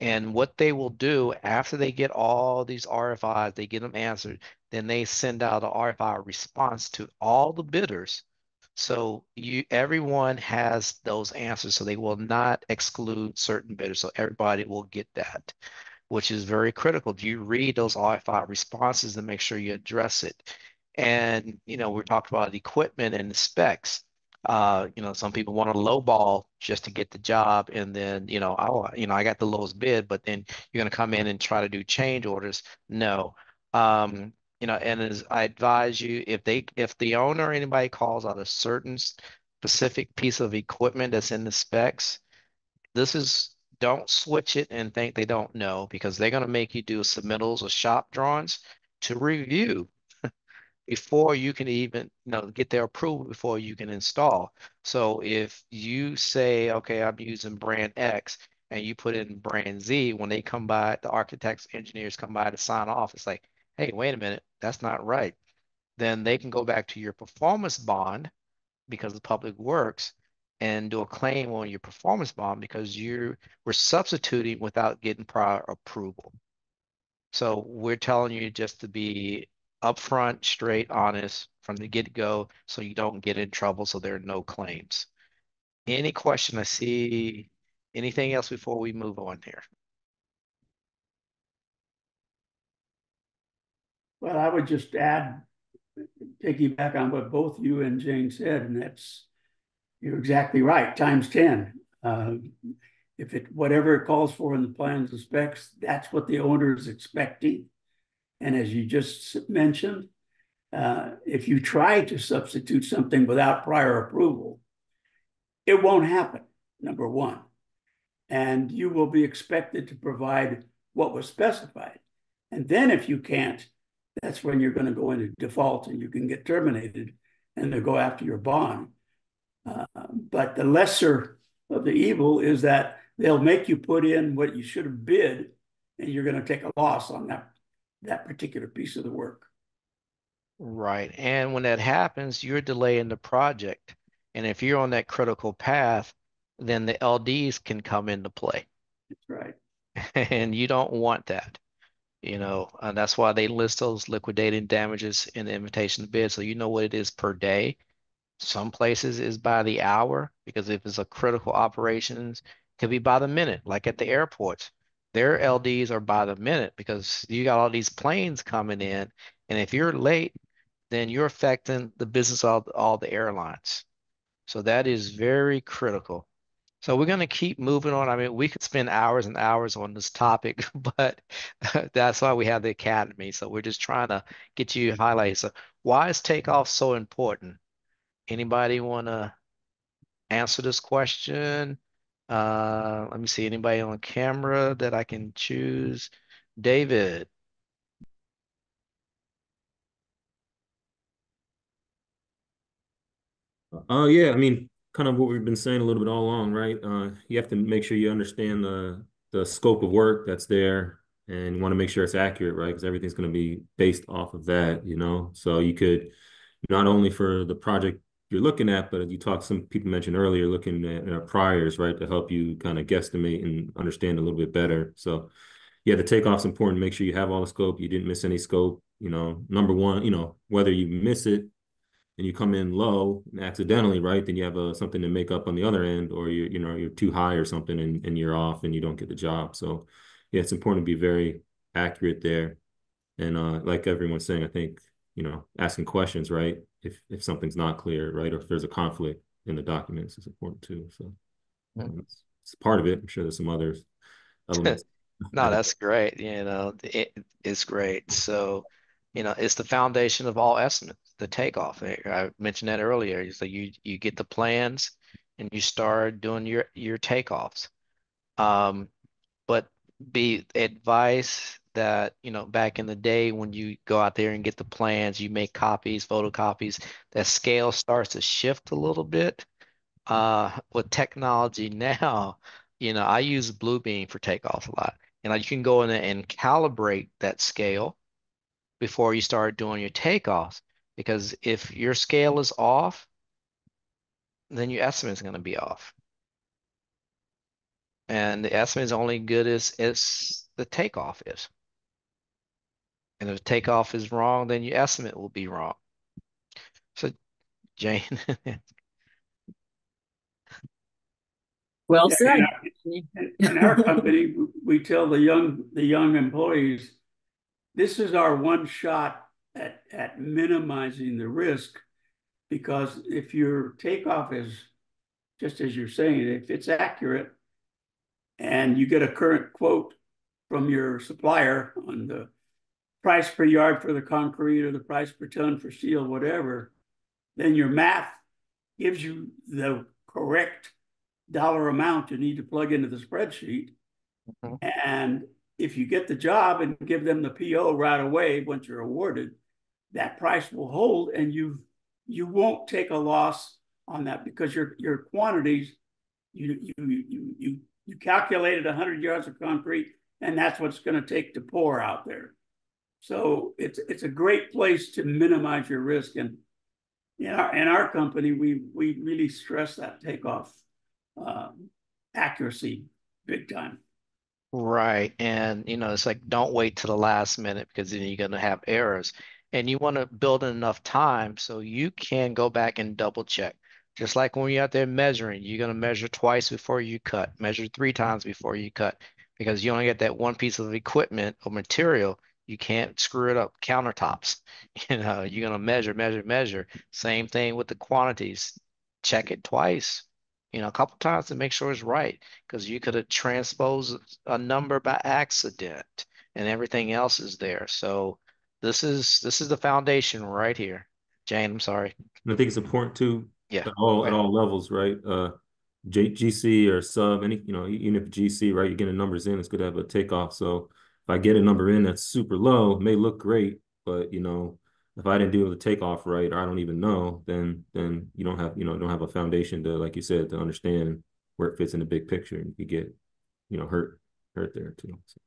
And what they will do after they get all these RFIs, they get them answered, then they send out an RFI response to all the bidders. So everyone has those answers, so they will not exclude certain bidders. So everybody will get that, which is very critical. Do you read those RFI responses and make sure you address it? And, we talked about the equipment and the specs. Some people want to lowball just to get the job, and then, I got the lowest bid, but then you're going to come in and try to do change orders. No. And as I advise you, if the owner or anybody calls out a certain specific piece of equipment that's in the specs, this is don't switch it and think they don't know, because they're going to make you do submittals or shop drawings to review before you can even, get their approval before you can install. So if you say, okay, I'm using brand X, and you put in brand Z, when they come by, the architects, engineers come by to sign off, it's like, hey, wait a minute, that's not right. Then they can go back to your performance bond because of public works and do a claim on your performance bond because you were substituting without getting prior approval. So we're telling you just to be upfront, straight, honest from the get-go so you don't get in trouble, so there are no claims. Any question? I see anything else before we move on here? Well, I would just piggyback on what both you and Jane said, and you're exactly right, times 10. Whatever it calls for in the plans and specs, that's what the owner is expecting. And as you just mentioned, if you try to substitute something without prior approval, it won't happen, number one. And you will be expected to provide what was specified. And then if you can't, that's when you're going to go into default and you can get terminated and they'll go after your bond. But the lesser of the evil is that they'll make you put in what you should have bid, and you're going to take a loss on that particular piece of the work. Right. And when that happens, you're delaying the project. And if you're on that critical path, then the LDs can come into play. That's right. And you don't want that. And that's why they list those liquidating damages in the invitation to bid. So you know what it is per day. Some places is by the hour, because if it's a critical operations, it could be by the minute, like at the airports. Their LDs are by the minute because you got all these planes coming in. And if you're late, then you're affecting the business of all the airlines. So that is very critical. So we're going to keep moving on. I mean, we could spend hours and hours on this topic, but that's why we have the academy. So we're just trying to get you highlights. So why is takeoff so important? Anybody want to answer this question? Let me see. Anybody on camera that I can choose? David. Yeah, I mean, kind of what we've been saying a little bit all along, right? You have to make sure you understand the scope of work that's there, and you want to make sure it's accurate, right? Because everything's going to be based off of that, you know. So you could not only for the project you're looking at, but you talked, some people mentioned earlier, looking at priors, right, to help you kind of guesstimate and understand a little bit better. So yeah, the takeoff's important. Make sure you have all the scope. You didn't miss any scope. You know, number one, you know, whether you miss it and you come in low and accidentally, right, then you have something to make up on the other end, or you know, you're too high or something and you're off and you don't get the job. So yeah, it's important to be very accurate there. And like everyone's saying, I think, you know, asking questions, right? If something's not clear, right? Or if there's a conflict in the documents is important too. So it's part of it. I'm sure there's some other elements. No, that's great. It's great. So, it's the foundation of all estimates, the takeoff. I mentioned that earlier. So you get the plans and you start doing your takeoffs. Um, but be advice that, back in the day when you go out there and get the plans, you make copies, photocopies, that scale starts to shift a little bit. With technology now, I use Bluebeam for takeoff a lot. You can go in there and calibrate that scale before you start doing your takeoffs. Because if your scale is off, then your estimate is going to be off. And the estimate is only good as the takeoff is. And if the takeoff is wrong, then your estimate will be wrong. So, Jane. Well Yeah, said. in our company, we tell the young employees, this is our one shot at minimizing the risk, because if your takeoff is just as you're saying, if it's accurate and you get a current quote from your supplier on the price per yard for the concrete or the price per ton for steel, whatever, then your math gives you the correct dollar amount you need to plug into the spreadsheet. Mhm. And if you get the job and give them the PO right away once you're awarded, that price will hold, and you won't take a loss on that, because your quantities, you calculated 100 yards of concrete, and that's what's going to take to pour out there. So it's a great place to minimize your risk. And in our company, we really stress that takeoff accuracy big time. Right. And, it's like, don't wait to the last minute, because then you're going to have errors. And you want to build in enough time so you can go back and double check. Just like when you're out there measuring, you're going to measure twice before you cut, measure 3 times before you cut, because you only get that one piece of equipment or material. You can't screw it up. Countertops, you're going to measure, measure, measure. Same thing with the quantities. Check it twice, a couple times to make sure it's right, because you could have transposed a number by accident and everything else is there. So this is the foundation right here. Jane, I'm sorry. And I think it's important too Yeah. at all Right. levels, right? GC or sub, any, you know, even if GC, right, you're getting numbers in, it's good to have a takeoff. So if I get a number in that's super low, it may look great, but you know, if I didn't do the takeoff right, or I don't even know, then you don't have, don't have a foundation to, like you said, to understand where it fits in the big picture, and you get, hurt there too. So.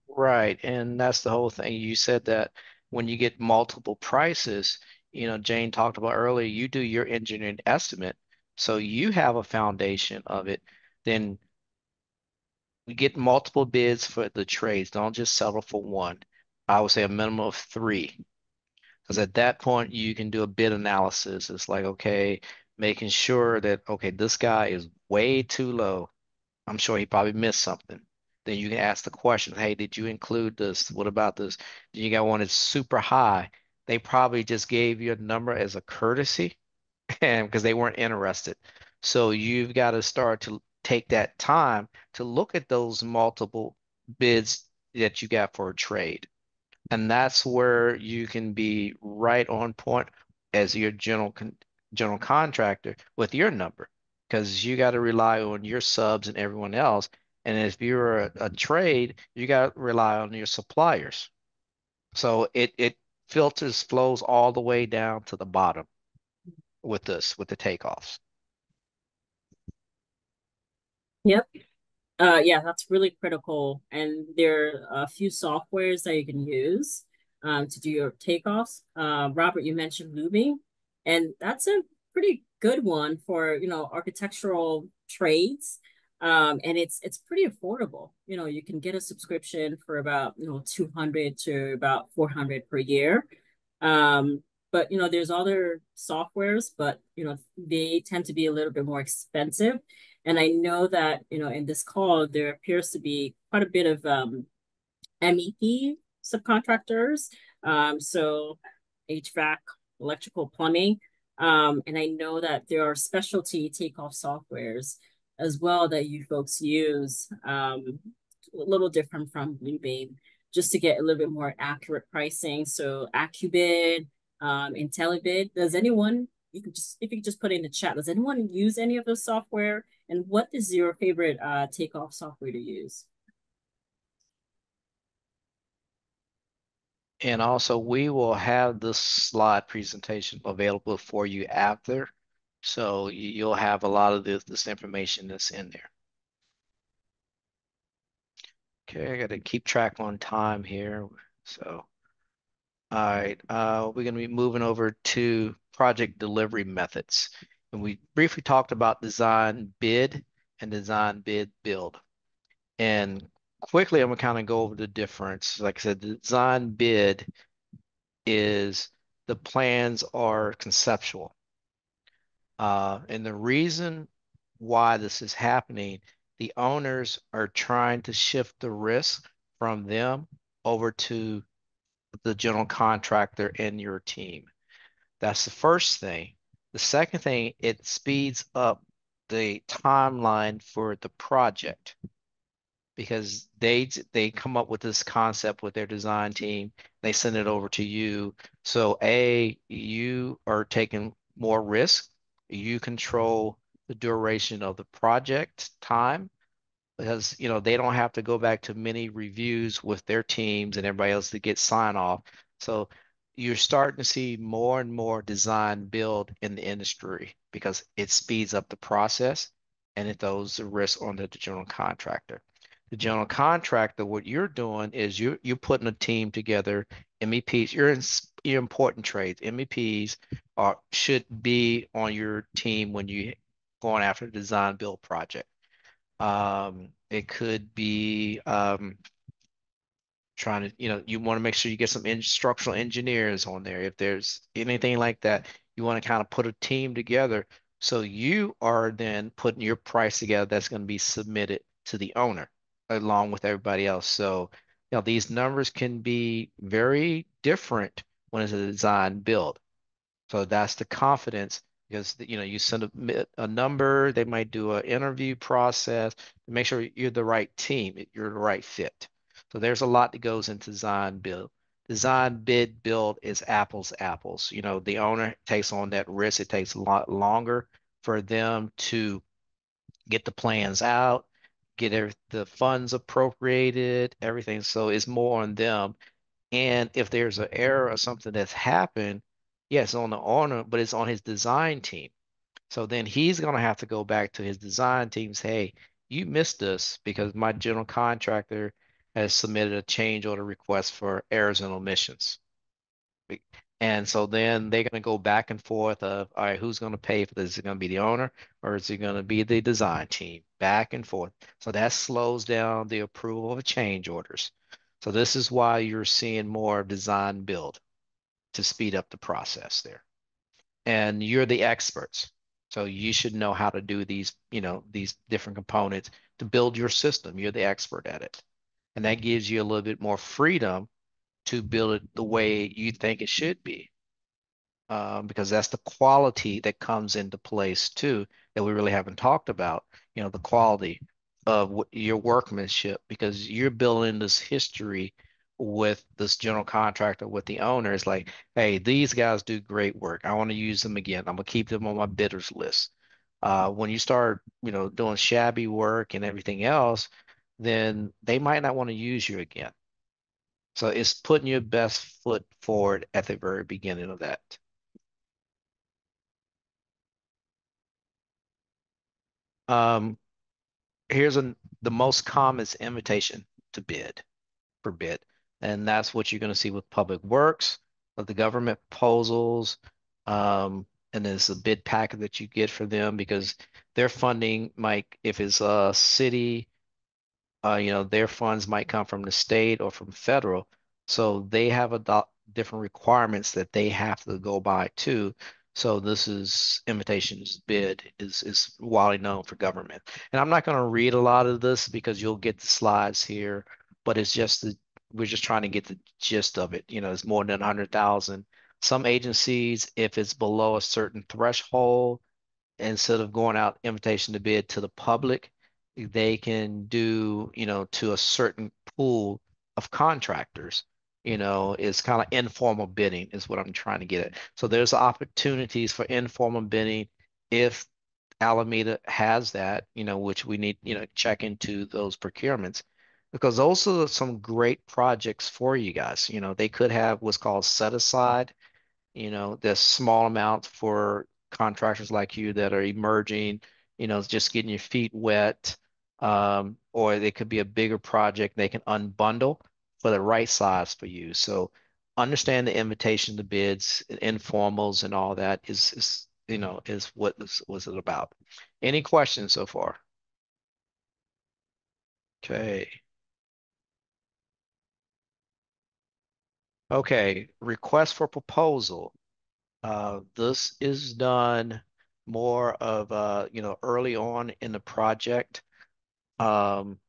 Right. And that's the whole thing. You said that when you get multiple prices, Jane talked about earlier, you do your engineering estimate. So you have a foundation of it. Then you get multiple bids for the trades. Don't just settle for one. I would say a minimum of three. Because at that point, you can do a bid analysis. It's like, okay, making sure that, okay, this guy is way too low. I'm sure he probably missed something. Then you can ask the question, hey, did you include this? What about this? Then you got one that's super high. They probably just gave you a number as a courtesy and because they weren't interested. So you've got to start to take that time to look at those multiple bids that you got for a trade. And that's where you can be right on point as your general contractor with your number, because you got to rely on your subs and everyone else. And if you're a trade, you got to rely on your suppliers. So it filters flows all the way down to the bottom with the takeoffs. Yep. Yeah, that's really critical. And there are a few softwares that you can use to do your takeoffs. Robert, you mentioned Lubing, and that's a pretty good one for, architectural trades. And it's pretty affordable. You can get a subscription for about, 200 to about 400 per year. But there's other softwares, but they tend to be a little bit more expensive. And I know that, in this call, there appears to be quite a bit of MEP subcontractors. So HVAC, electrical plumbing. And I know that there are specialty takeoff softwares as well that you folks use, a little different from Bluebeam, just to get a little bit more accurate pricing. So AccuBid, IntelliBid. Does anyone, if you could just put it in the chat, does anyone use any of those software? And what is your favorite takeoff software to use? And also, we will have this slide presentation available for you after. So you'll have a lot of this information that's in there. Okay, I got to keep track on time here. So, all right, we're going to be moving over to project delivery methods. And we briefly talked about design bid and design bid build. And quickly, I'm gonna kind of go over the difference. Like I said, the design bid is the plans are conceptual. And the reason why this is happening, the owners are trying to shift the risk from them over to the general contractor and your team. That's the first thing. The second thing, it speeds up the timeline for the project because they come up with this concept with their design team. They send it over to you. So you are taking more risk. You control the duration of the project time because they don't have to go back to many reviews with their teams and everybody else to get sign off. So you're starting to see more and more design build in the industry because it speeds up the process and it throws the risk on the general contractor. The general contractor, what you're doing is you're putting a team together. MEPs, your important trades. MEPs should be on your team when you going after the design build project. It could be trying to, you want to make sure you get some structural engineers on there. If there's anything like that, you want to kind of put a team together. So you are then putting your price together that's going to be submitted to the owner along with everybody else. So, these numbers can be very different when it's a design build. So that's the confidence because you send a number, they might do an interview process to make sure you're the right team, you're the right fit. So there's a lot that goes into design build. Design bid build is apples apples. The owner takes on that risk. It takes a lot longer for them to get the plans out, get the funds appropriated, everything. So it's more on them and if there's an error or something that's happened, yes, on the owner, but it's on his design team. So then he's going to have to go back to his design team and say, hey, you missed this because my general contractor has submitted a change order request for errors and omissions. And so then they're going to go back and forth of, all right, who's going to pay for this? Is it going to be the owner or is it going to be the design team? Back and forth. So that slows down the approval of change orders. So this is why you're seeing more design build to speed up the process there. And you're the experts. So you should know how to do these different components to build your system. You're the expert at it. And that gives you a little bit more freedom to build it the way you think it should be. Because that's the quality that comes into place too that we really haven't talked about. The quality of your workmanship because you're building this history with this general contractor with the owner. It's like, hey, these guys do great work. I want to use them again. I'm gonna keep them on my bidders list. When you start, doing shabby work and everything else, then they might not want to use you again. So it's putting your best foot forward at the very beginning of that. Um, here's the most common is invitation to bid for bid. And that's what you're going to see with public works, of the government proposals, and there's a bid packet that you get for them because their funding might, if it's a city, their funds might come from the state or from federal. So they have different requirements that they have to go by too. So this is invitations bid is widely known for government. And I'm not going to read a lot of this because you'll get the slides here, but it's just we're just trying to get the gist of it. It's more than 100,000. Some agencies, if it's below a certain threshold, instead of going out invitation to bid to the public, they can do, to a certain pool of contractors. It's kind of informal bidding is what I'm trying to get at. So there's opportunities for informal bidding if Alameda has that, which we need, check into those procurements because those are some great projects for you guys. They could have what's called set aside. There's small amounts for contractors like you that are emerging, just getting your feet wet. Or it could be a bigger project they can unbundle for the right size for you. So understand the invitation to bids, informals and all that is what this was it about. Any questions so far? Okay. Okay, request for proposal. This is done more of early on in the project. Um,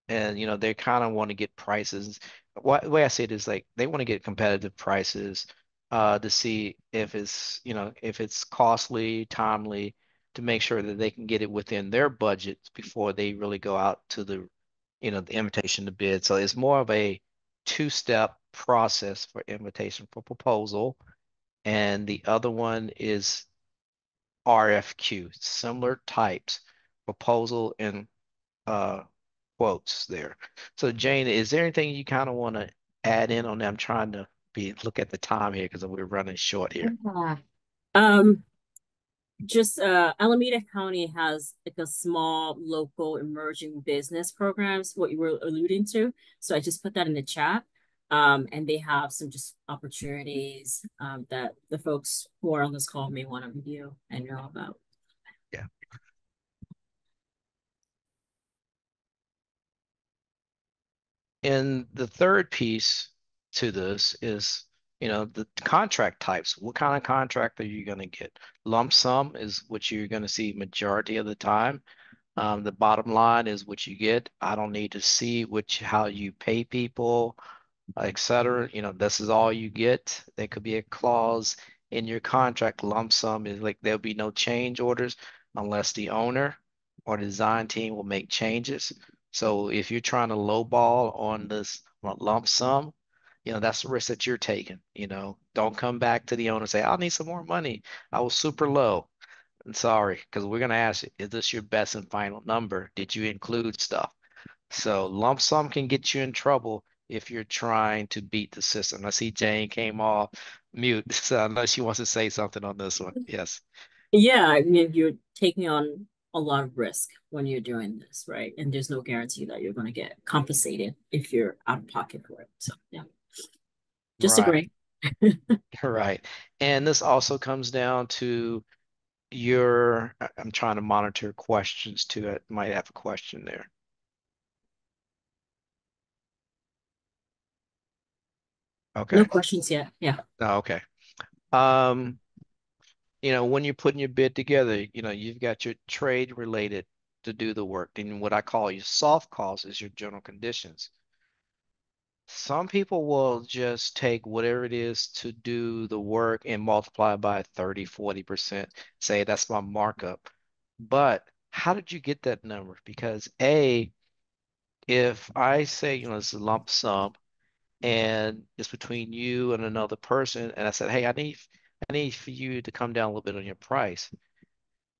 and they kind of want to get prices. The way I see it is like they want to get competitive prices to see if it's costly, timely, to make sure that they can get it within their budgets before they really go out to the invitation to bid. So it's more of a two-step process for invitation for proposal. And the other one is RFQ, similar types, proposal and uh, quotes there. So Jane, is there anything you kind of want to add in on that? I'm trying to look at the time here because we're running short here. Yeah. Um, just Alameda County has like a small local emerging business programs, what you were alluding to. So I just put that in the chat. And they have some just opportunities that the folks who are on this call may want to review and know about. Yeah. And the third piece to this is, the contract types. What kind of contract are you going to get? Lump sum is what you're going to see majority of the time. The bottom line is what you get. I don't need to see how you pay people, et cetera. This is all you get. There could be a clause in your contract. Lump sum is like there'll be no change orders unless the owner or design team will make changes. So if you're trying to lowball on this on a lump sum, that's the risk that you're taking. Don't come back to the owner and say, I need some more money. I was super low. I'm sorry, because we're gonna ask you, is this your best and final number? Did you include stuff? So lump sum can get you in trouble if you're trying to beat the system. I see Jane came off mute, so unless she wants to say something on this one. Yes. Yeah, I mean, you're taking on a lot of risk when you're doing this, right? And there's no guarantee that you're going to get compensated if you're out of pocket for it. So, yeah, just Right. agree. Right. And this also comes down to I'm trying to monitor questions too. I might have a question there. No Okay. questions yet. Yeah. Oh, okay. Um, when you're putting your bid together, you've got your trade related to do the work. Then what I call your soft costs is your general conditions. Some people will just take whatever it is to do the work and multiply by 30, 40%, say that's my markup. But how did you get that number? Because if I say, it's a lump sum and it's between you and another person, and I said, hey, I need for you to come down a little bit on your price.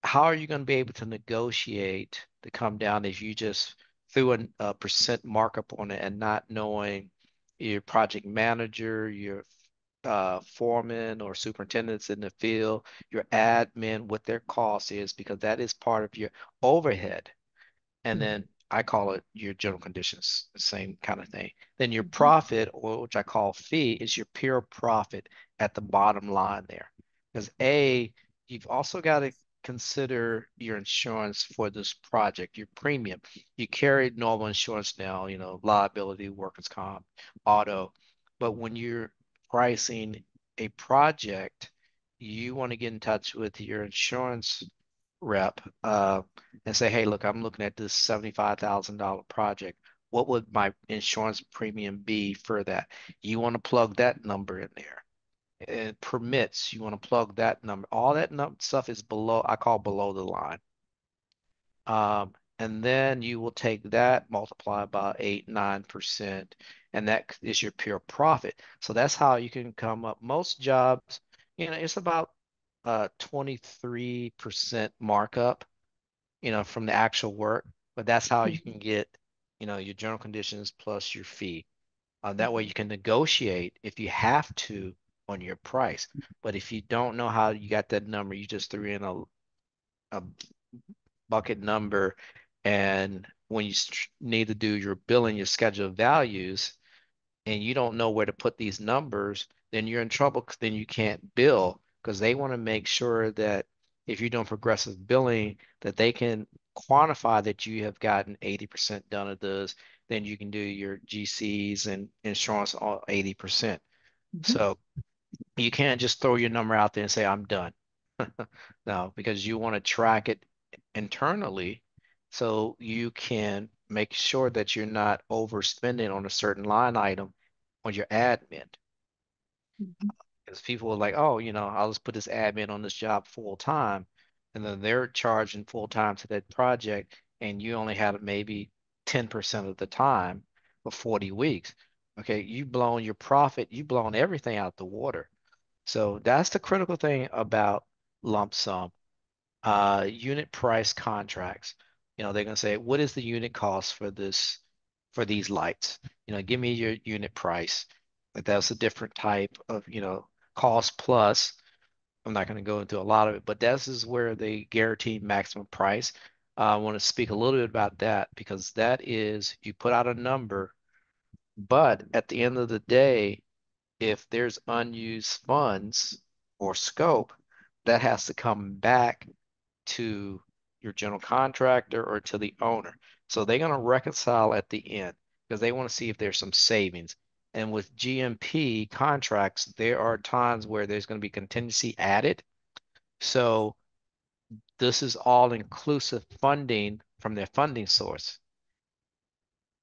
How are you going to be able to negotiate to come down if you just threw a percent markup on it and not knowing your project manager, your foreman or superintendents in the field, your admin, what their cost is, because that is part of your overhead. and then I call it your general conditions, the same kind of thing. Then your Mhm. profit, or which I call fee, is your pure profit at the bottom line there. Because you've also got to consider your insurance for this project, your premium. You carry normal insurance now, liability, workers' comp, auto. But when you're pricing a project, you want to get in touch with your insurance rep and say, hey, look, I'm looking at this $75,000 project. What would my insurance premium be for that? You want to plug that number in there. It permits, you want to plug that number. All that stuff is below, I call below the line. And then you will take that, multiply by 8, 9%, and that is your pure profit. So that's how you can come up. Most jobs, it's about 23% markup, from the actual work, but that's how you can get, your general conditions plus your fee. That way you can negotiate if you have to on your price. But if you don't know how you got that number, you just threw in a bucket number, and when you need to do your billing, your schedule of values, and you don't know where to put these numbers, then you're in trouble 'cause then you can't bill because they want to make sure that if you're doing progressive billing, that they can quantify that you have gotten 80% done of this, then you can do your GCs and insurance all 80%. Mhm. So you can't just throw your number out there and say, I'm done. No, because you want to track it internally so you can make sure that you're not overspending on a certain line item on your admin. Mhm. Because people are like, oh, I'll just put this admin on this job full time. And then they're charging full time to that project, and you only had it maybe 10% of the time for 40 weeks. Okay, you blown your profit, you blown everything out the water. So that's the critical thing about lump sum. Unit price contracts. They're gonna say, what is the unit cost for for these lights? Give me your unit price. Like that's a different type of, cost plus. I'm not gonna go into a lot of it, but this is where they guarantee maximum price. I want to speak a little bit about that because that is you put out a number, but at the end of the day, if there's unused funds or scope, that has to come back to your general contractor or to the owner. So they're going to reconcile at the end because they want to see if there's some savings. And with GMP contracts, there are times where there's going to be contingency added. So this is all inclusive funding from their funding source.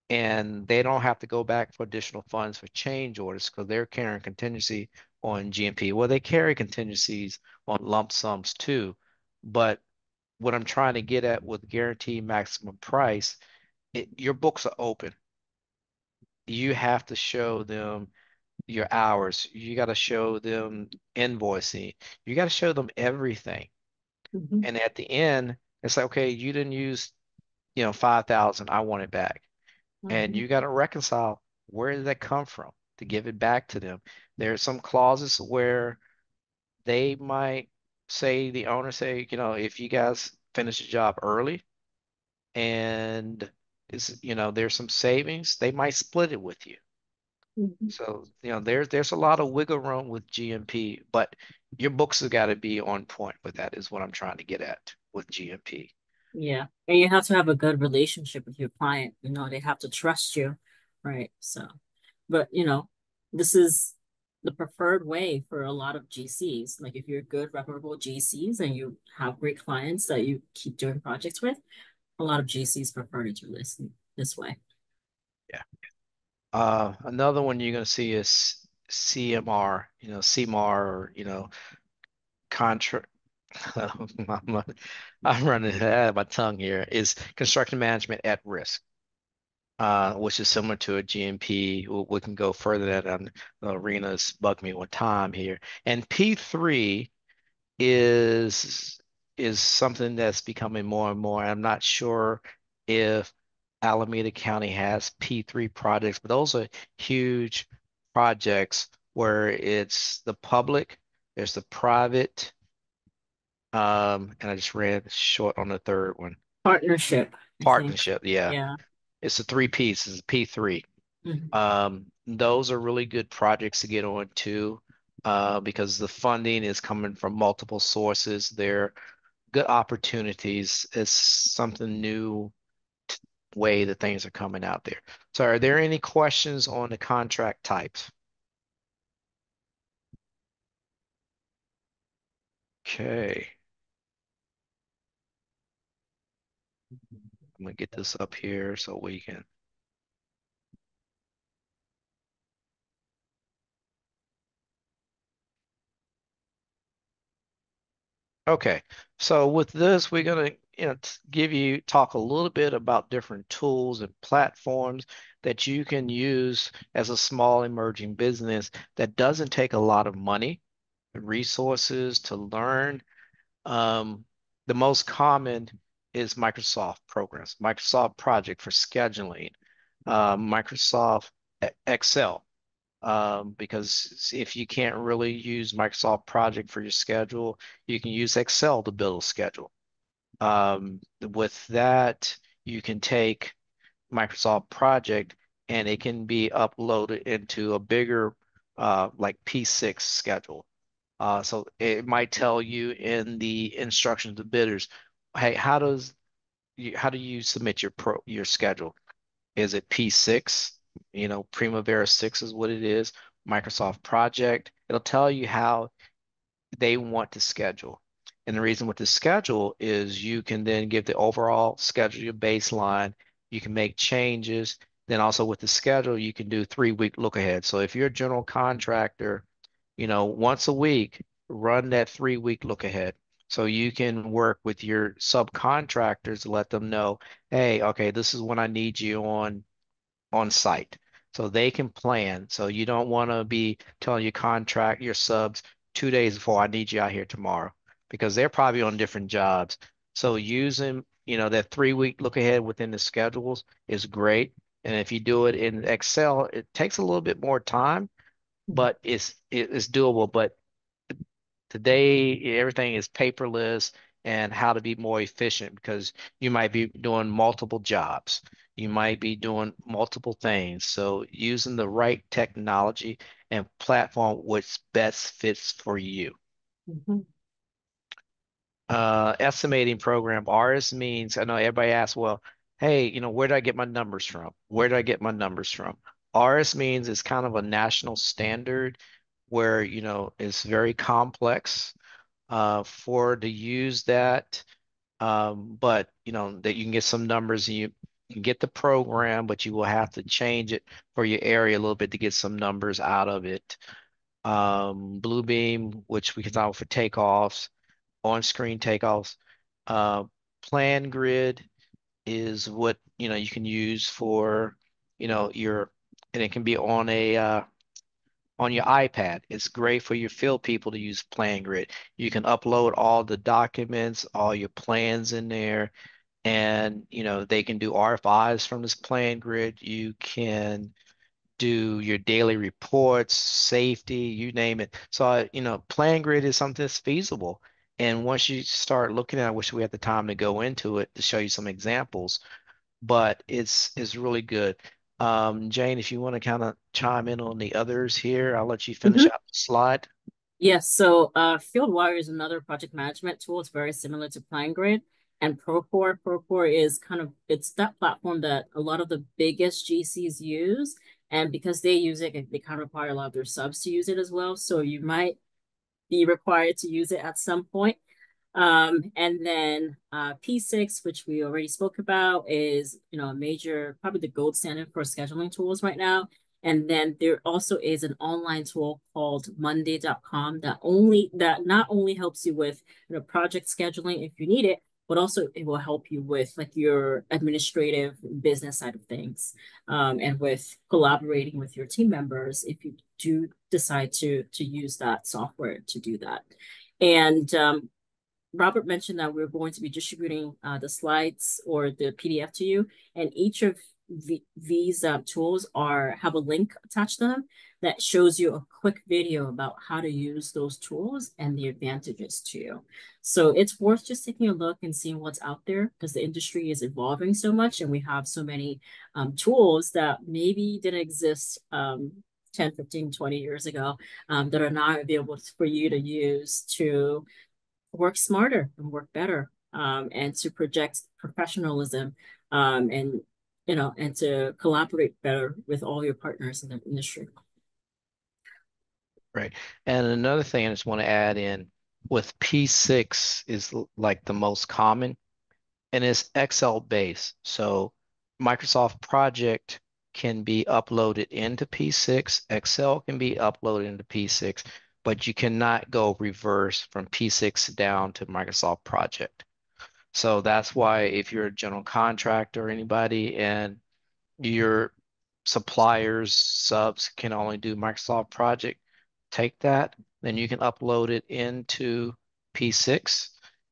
And they don't have to go back for additional funds for change orders because they're carrying contingency on GMP. Well, they carry contingencies on lump sums too, but what I'm trying to get at with guaranteed maximum price, your books are open. You have to show them your hours. You got to show them invoicing. You got to show them everything. Mhm. And at the end, it's like, okay, you didn't use, 5,000. I want it back. And Mhm. you got to reconcile where did that come from to give it back to them. There are some clauses where they might say, the owner say, if you guys finish the job early, and there's some savings, they might split it with you. Mhm. So there's a lot of wiggle room with GMP, but your books have got to be on point with that is what I'm trying to get at with GMP. Yeah. And you have to have a good relationship with your client. They have to trust you, right? So, but this is the preferred way for a lot of GCs. Like if you're good, reputable GCs and you have great clients that you keep doing projects with, a lot of GCs prefer to do this way. Yeah. Another one you're going to see is CMR, CMAR, or contract. I'm running it out of my tongue here. Is construction management at risk, which is similar to a GMP. We can go further than that on the arenas. Bug me one time here. And P3 is is something that's becoming more and more. I'm not sure if Alameda County has P3 projects, but those are huge projects where it's the public, there's the private, and I just ran short on the third one. Partnership. I think. Partnership, yeah. Yeah. It's a three piece, it's a P3. Mhm. Those are really good projects to get on too, because the funding is coming from multiple sources. They're good opportunities. It's something new way that things are coming out there. So are there any questions on the contract types? Okay, I'm gonna get this up here so we can. Okay, so with this, we're gonna, talk a little bit about different tools and platforms that you can use as a small emerging business that doesn't take a lot of money, resources to learn. Um, the most common is Microsoft programs, Microsoft Project for scheduling, Microsoft Excel. Because if you can't really use Microsoft Project for your schedule, you can use Excel to build a schedule. With that, you can take Microsoft Project and it can be uploaded into a bigger, like P6 schedule. So it might tell you in the instructions to bidders, hey, how do you submit your schedule? Is it P6? Primavera 6 is what it is. Microsoft Project. It'll tell you how they want to schedule. And the reason with the schedule is you can then give the overall schedule your baseline. You can make changes. Then also with the schedule, you can do 3 week look ahead. So if you're a general contractor, once a week, run that 3 week look ahead. So you can work with your subcontractors to let them know, hey, okay, this is when I need you on site. So they can plan. So you don't want to be telling your subs 2 days before I need you out here tomorrow because they're probably on different jobs. So using, that 3 week look ahead within the schedules is great. And if you do it in Excel, it takes a little bit more time, but it's doable. But today, everything is paperless and how to be more efficient because you might be doing multiple jobs. You might be doing multiple things. So using the right technology and platform which best fits for you. Mhm. Estimating program, RS means, I know everybody asks, well, hey, where do I get my numbers from? Where do I get my numbers from? RS means it's kind of a national standard where, it's very complex for to use that. But that you can get some numbers and you can get the program, but you will have to change it for your area a little bit to get some numbers out of it. Bluebeam, which we can talk for takeoffs, on-screen takeoffs. Uh, Plan grid is what you can use for your, and it can be on your iPad. It's great for your field people to use PlanGrid. You can upload all the documents, all your plans in there, and they can do RFIs from this PlanGrid. You can do your daily reports, safety, you name it. So, PlanGrid is something that's feasible. And once you start looking at it, I wish we had the time to go into it to show you some examples, but it's really good. Jane, if you want to kind of chime in on the others here, I'll let you finish Mhm. out the slide. Yes, so FieldWire is another project management tool. It's very similar to PlanGrid and Procore. Procore is it's that platform that a lot of the biggest GCs use. And because they use it, they kind of require a lot of their subs to use it as well. So you might be required to use it at some point. And then P6, which we already spoke about, is a major, probably the gold standard for scheduling tools right now. And then there also is an online tool called Monday.com that not only helps you with project scheduling if you need it, but also it will help you with like your administrative business side of things, and with collaborating with your team members if you do decide to use that software to do that. And Robert mentioned that we're going to be distributing the slides or the PDF to you, and each of these tools have a link attached to them that shows you a quick video about how to use those tools and the advantages to you. So it's worth just taking a look and seeing what's out there because the industry is evolving so much and we have so many tools that maybe didn't exist 10, 15, 20 years ago that are now available for you to use to work smarter and work better and to project professionalism and and to collaborate better with all your partners in the industry. Right. And another thing I just want to add in with P6 is like the most common and it's Excel based. So Microsoft Project can be uploaded into P6, Excel can be uploaded into P6, but you cannot go reverse from P6 down to Microsoft Project. So that's why if you're a general contractor or anybody and your suppliers, subs can only do Microsoft Project, take that, then you can upload it into P6.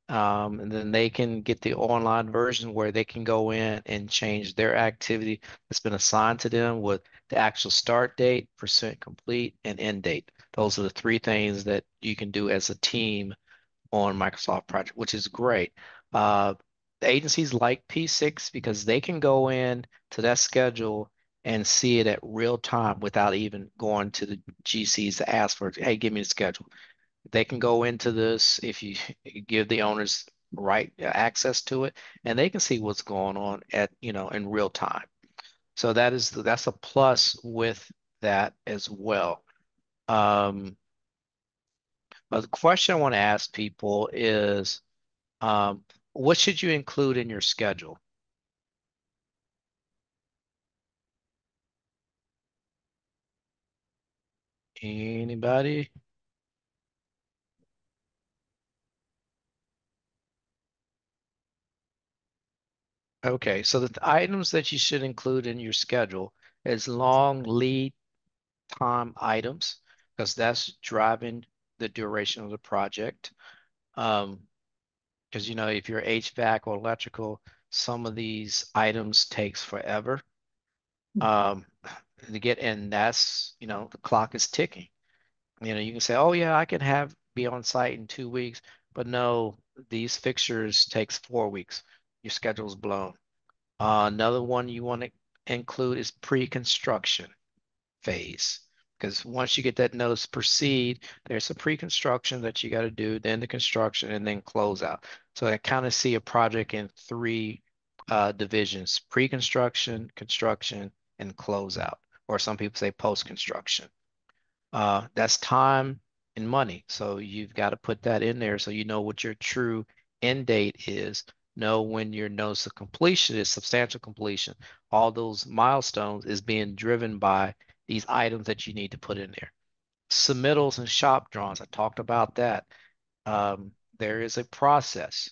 And then they can get the online version where they can go in and change their activity that's been assigned to them with the actual start date, percent complete, and end date. Those are the three things that you can do as a team on Microsoft Project, which is great. Uh, the agencies like P6 because they can go in to that schedule and see it at real time without even going to the GCs to ask for, hey, give me the schedule. They can go into this if you give the owners right access to it, and they can see what's going on at, in real time. So that's a plus with that as well. But the question I want to ask people is, what should you include in your schedule? Anybody? Okay, so the items that you should include in your schedule is long lead time items, because that's driving the duration of the project. Because if you're HVAC or electrical, some of these items takes forever. Um, and that's, the clock is ticking. You can say, oh yeah, I can be on site in 2 weeks, but no, these fixtures takes 4 weeks. Your schedule's blown. Another one you want to include is pre-construction phase. Because once you get that notice to proceed, there's a pre-construction that you got to do, then the construction, and then close out. So I kind of see a project in three divisions: pre-construction, construction, and closeout. Or some people say post-construction. That's time and money. So you've got to put that in there so you know what your true end date is. Know when your notice of completion is substantial completion. All those milestones is being driven by these items that you need to put in there. Submittals and shop drawings. I talked about that. There is a process.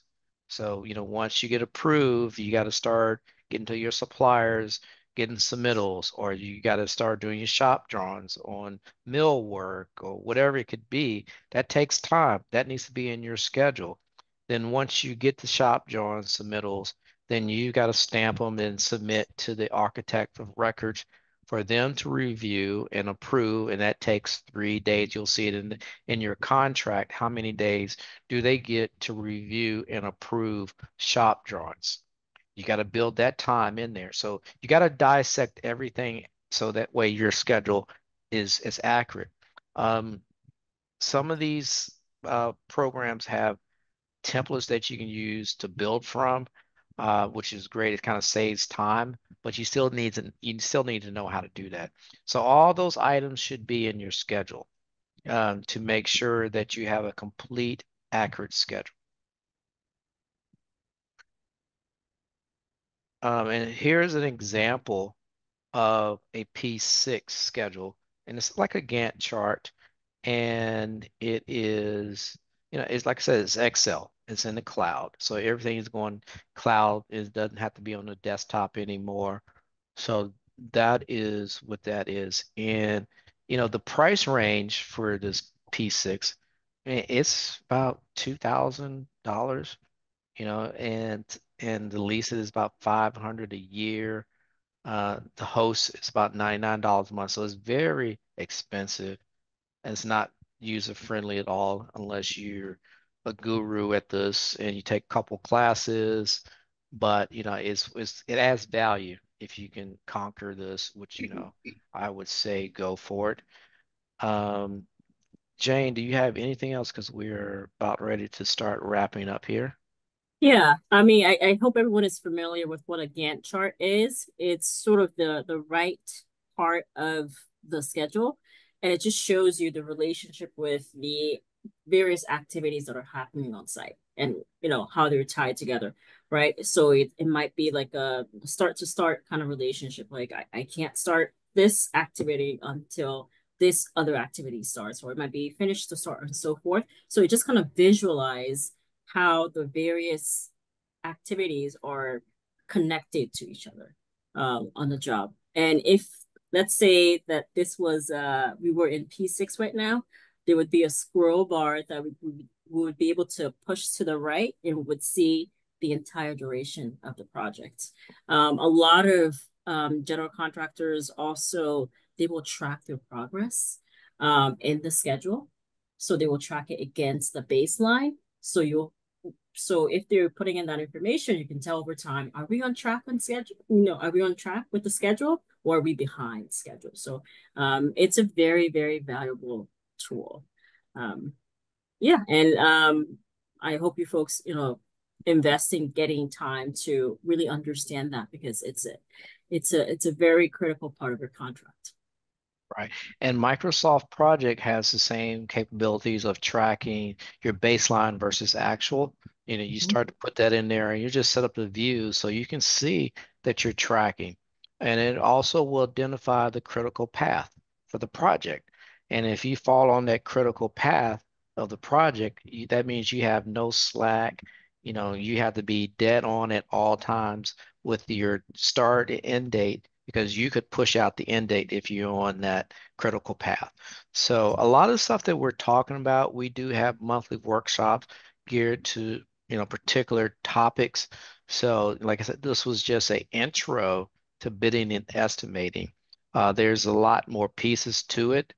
So, once you get approved, you got to start getting to your suppliers, getting submittals, or you got to start doing your shop drawings on mill work or whatever it could be. That takes time. That needs to be in your schedule. Then once you get the shop drawings, submittals, then you got to stamp them and submit to the architect of records for them to review and approve, and that takes 3 days. You'll see it in your contract. How many days do they get to review and approve shop drawings? You got to build that time in there. So you got to dissect everything so that way your schedule is accurate. Um, some of these programs have templates that you can use to build from, which is great. It kind of saves time, but you still need to know how to do that. So all those items should be in your schedule to make sure that you have a complete, accurate schedule. And here's an example of a P6 schedule, and it's like a Gantt chart, and it is, it's like I said, it's Excel. It's in the cloud, so everything is going cloud. It doesn't have to be on the desktop anymore. So that is what that is, and the price range for this P6, it's about $2,000, and the lease is about 500 a year. The host is about $99 a month, so it's very expensive and it's not user friendly at all unless you're a guru at this and you take a couple classes. But it adds value if you can conquer this, which I would say go for it. Um, Jane, do you have anything else? Because we're about ready to start wrapping up here. Yeah, I mean, I hope everyone is familiar with what a Gantt chart is. It's sort of the right part of the schedule, and it just shows you the relationship with the various activities that are happening on site and how they're tied together, right? So it might be like a start to start kind of relationship. Like I can't start this activity until this other activity starts, or it might be finished to start and so forth. So it just kind of visualize how the various activities are connected to each other on the job. And if let's say that this was we were in P6 right now, there would be a scroll bar that we would be able to push to the right and would see the entire duration of the project. A lot of general contractors also they will track their progress in the schedule. So they will track it against the baseline. So if they're putting in that information, you can tell over time, are we on track on schedule? Are we on track with the schedule or are we behind schedule? So it's a very, very valuable tool. Um, yeah, and I hope you folks, invest in getting time to really understand that because it's a very critical part of your contract. Right. And Microsoft Project has the same capabilities of tracking your baseline versus actual. You Mhm. start to put that in there and you just set up the view so you can see that you're tracking. And it also will identify the critical path for the project. And if you fall on that critical path of the project, that means you have no slack. You have to be dead on at all times with your start and end date because you could push out the end date if you're on that critical path. So a lot of stuff that we're talking about, we do have monthly workshops geared to, particular topics. So like I said, this was just an intro to bidding and estimating. There's a lot more pieces to it.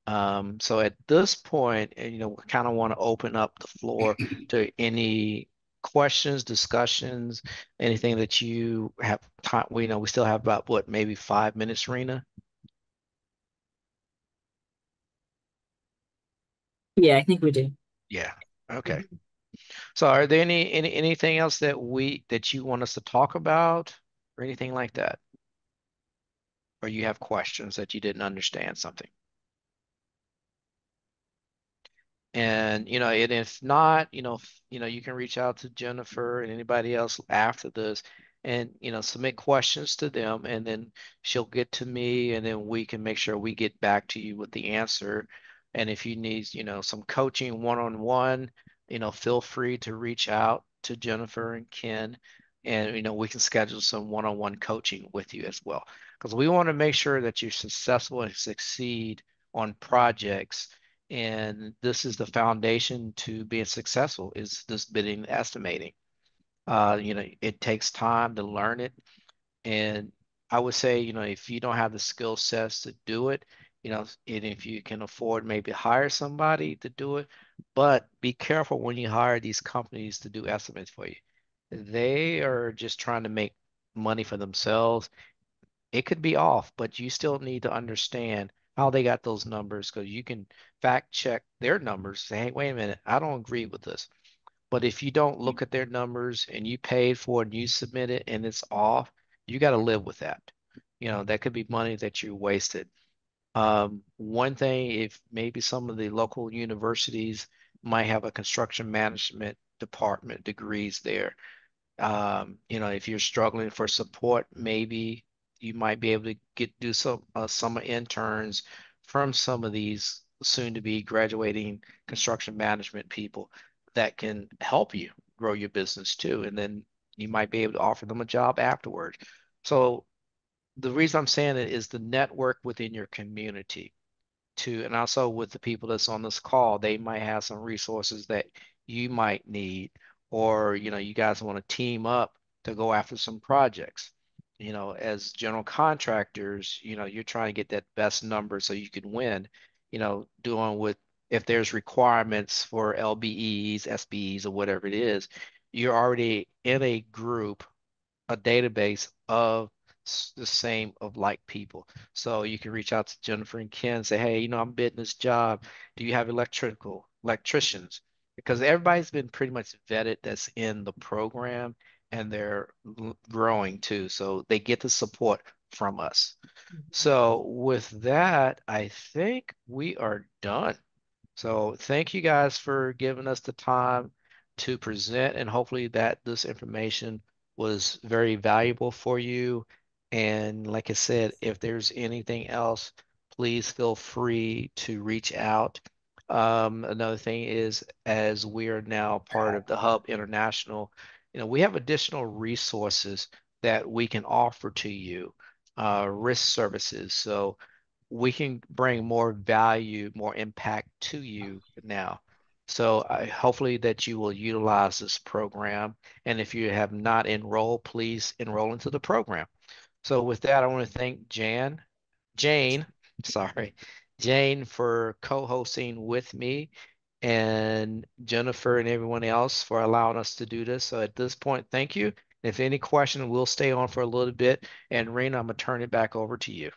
So at this point, we kind of want to open up the floor to any questions, discussions, anything that you have time. We still have about what, maybe 5 minutes, Rena? Yeah, I think we do. Yeah. Okay. So are there anything else that you want us to talk about or anything like that? Or you have questions that you didn't understand something? And and if not, you can reach out to Jennifer and anybody else after this and submit questions to them and then she'll get to me and then we can make sure we get back to you with the answer. And if you need, some coaching one-on-one, feel free to reach out to Jennifer and Ken and we can schedule some one-on-one coaching with you as well. Because we want to make sure that you're successful and succeed on projects and this is the foundation to being successful is this bidding and estimating. It takes time to learn it. And I would say, if you don't have the skill sets to do it, and if you can afford maybe hire somebody to do it, but be careful when you hire these companies to do estimates for you. They are just trying to make money for themselves. It could be off, but you still need to understand how they got those numbers because you can fact check their numbers. Say, hey, wait a minute, I don't agree with this. But if you don't look at their numbers and you paid for it and you submit it and it's off, you got to live with that. That could be money that you wasted. One thing, if maybe some of the local universities might have a construction management department degrees there if you're struggling for support, maybe you might be able to do some summer interns from some of these soon to be graduating construction management people that can help you grow your business too. And then you might be able to offer them a job afterward. So the reason I'm saying it is the network within your community too, and also with the people that's on this call, they might have some resources that you might need, or you guys want to team up to go after some projects. as general contractors, you're trying to get that best number so you can win, doing with if there's requirements for LBEs, SBEs, or whatever it is, you're already in a group, a database of the same of like people. So you can reach out to Jennifer and Ken and say, hey, I'm bidding this job. Do you have electricians? Because everybody's been pretty much vetted that's in the program and they're growing too. So they get the support from us. So with that, I think we are done. So thank you guys for giving us the time to present, and hopefully that this information was very valuable for you. And like I said, if there's anything else, please feel free to reach out. Another thing is, as we are now part of the Hub International, we have additional resources that we can offer to you, risk services. So we can bring more value, more impact to you now. So hopefully that you will utilize this program. And if you have not enrolled, please enroll into the program. So with that, I want to thank Jane, sorry, Jane for co-hosting with me, and Jennifer and everyone else for allowing us to do this. So at this point, thank you. If any question, we'll stay on for a little bit. And Rena, I'm gonna turn it back over to you.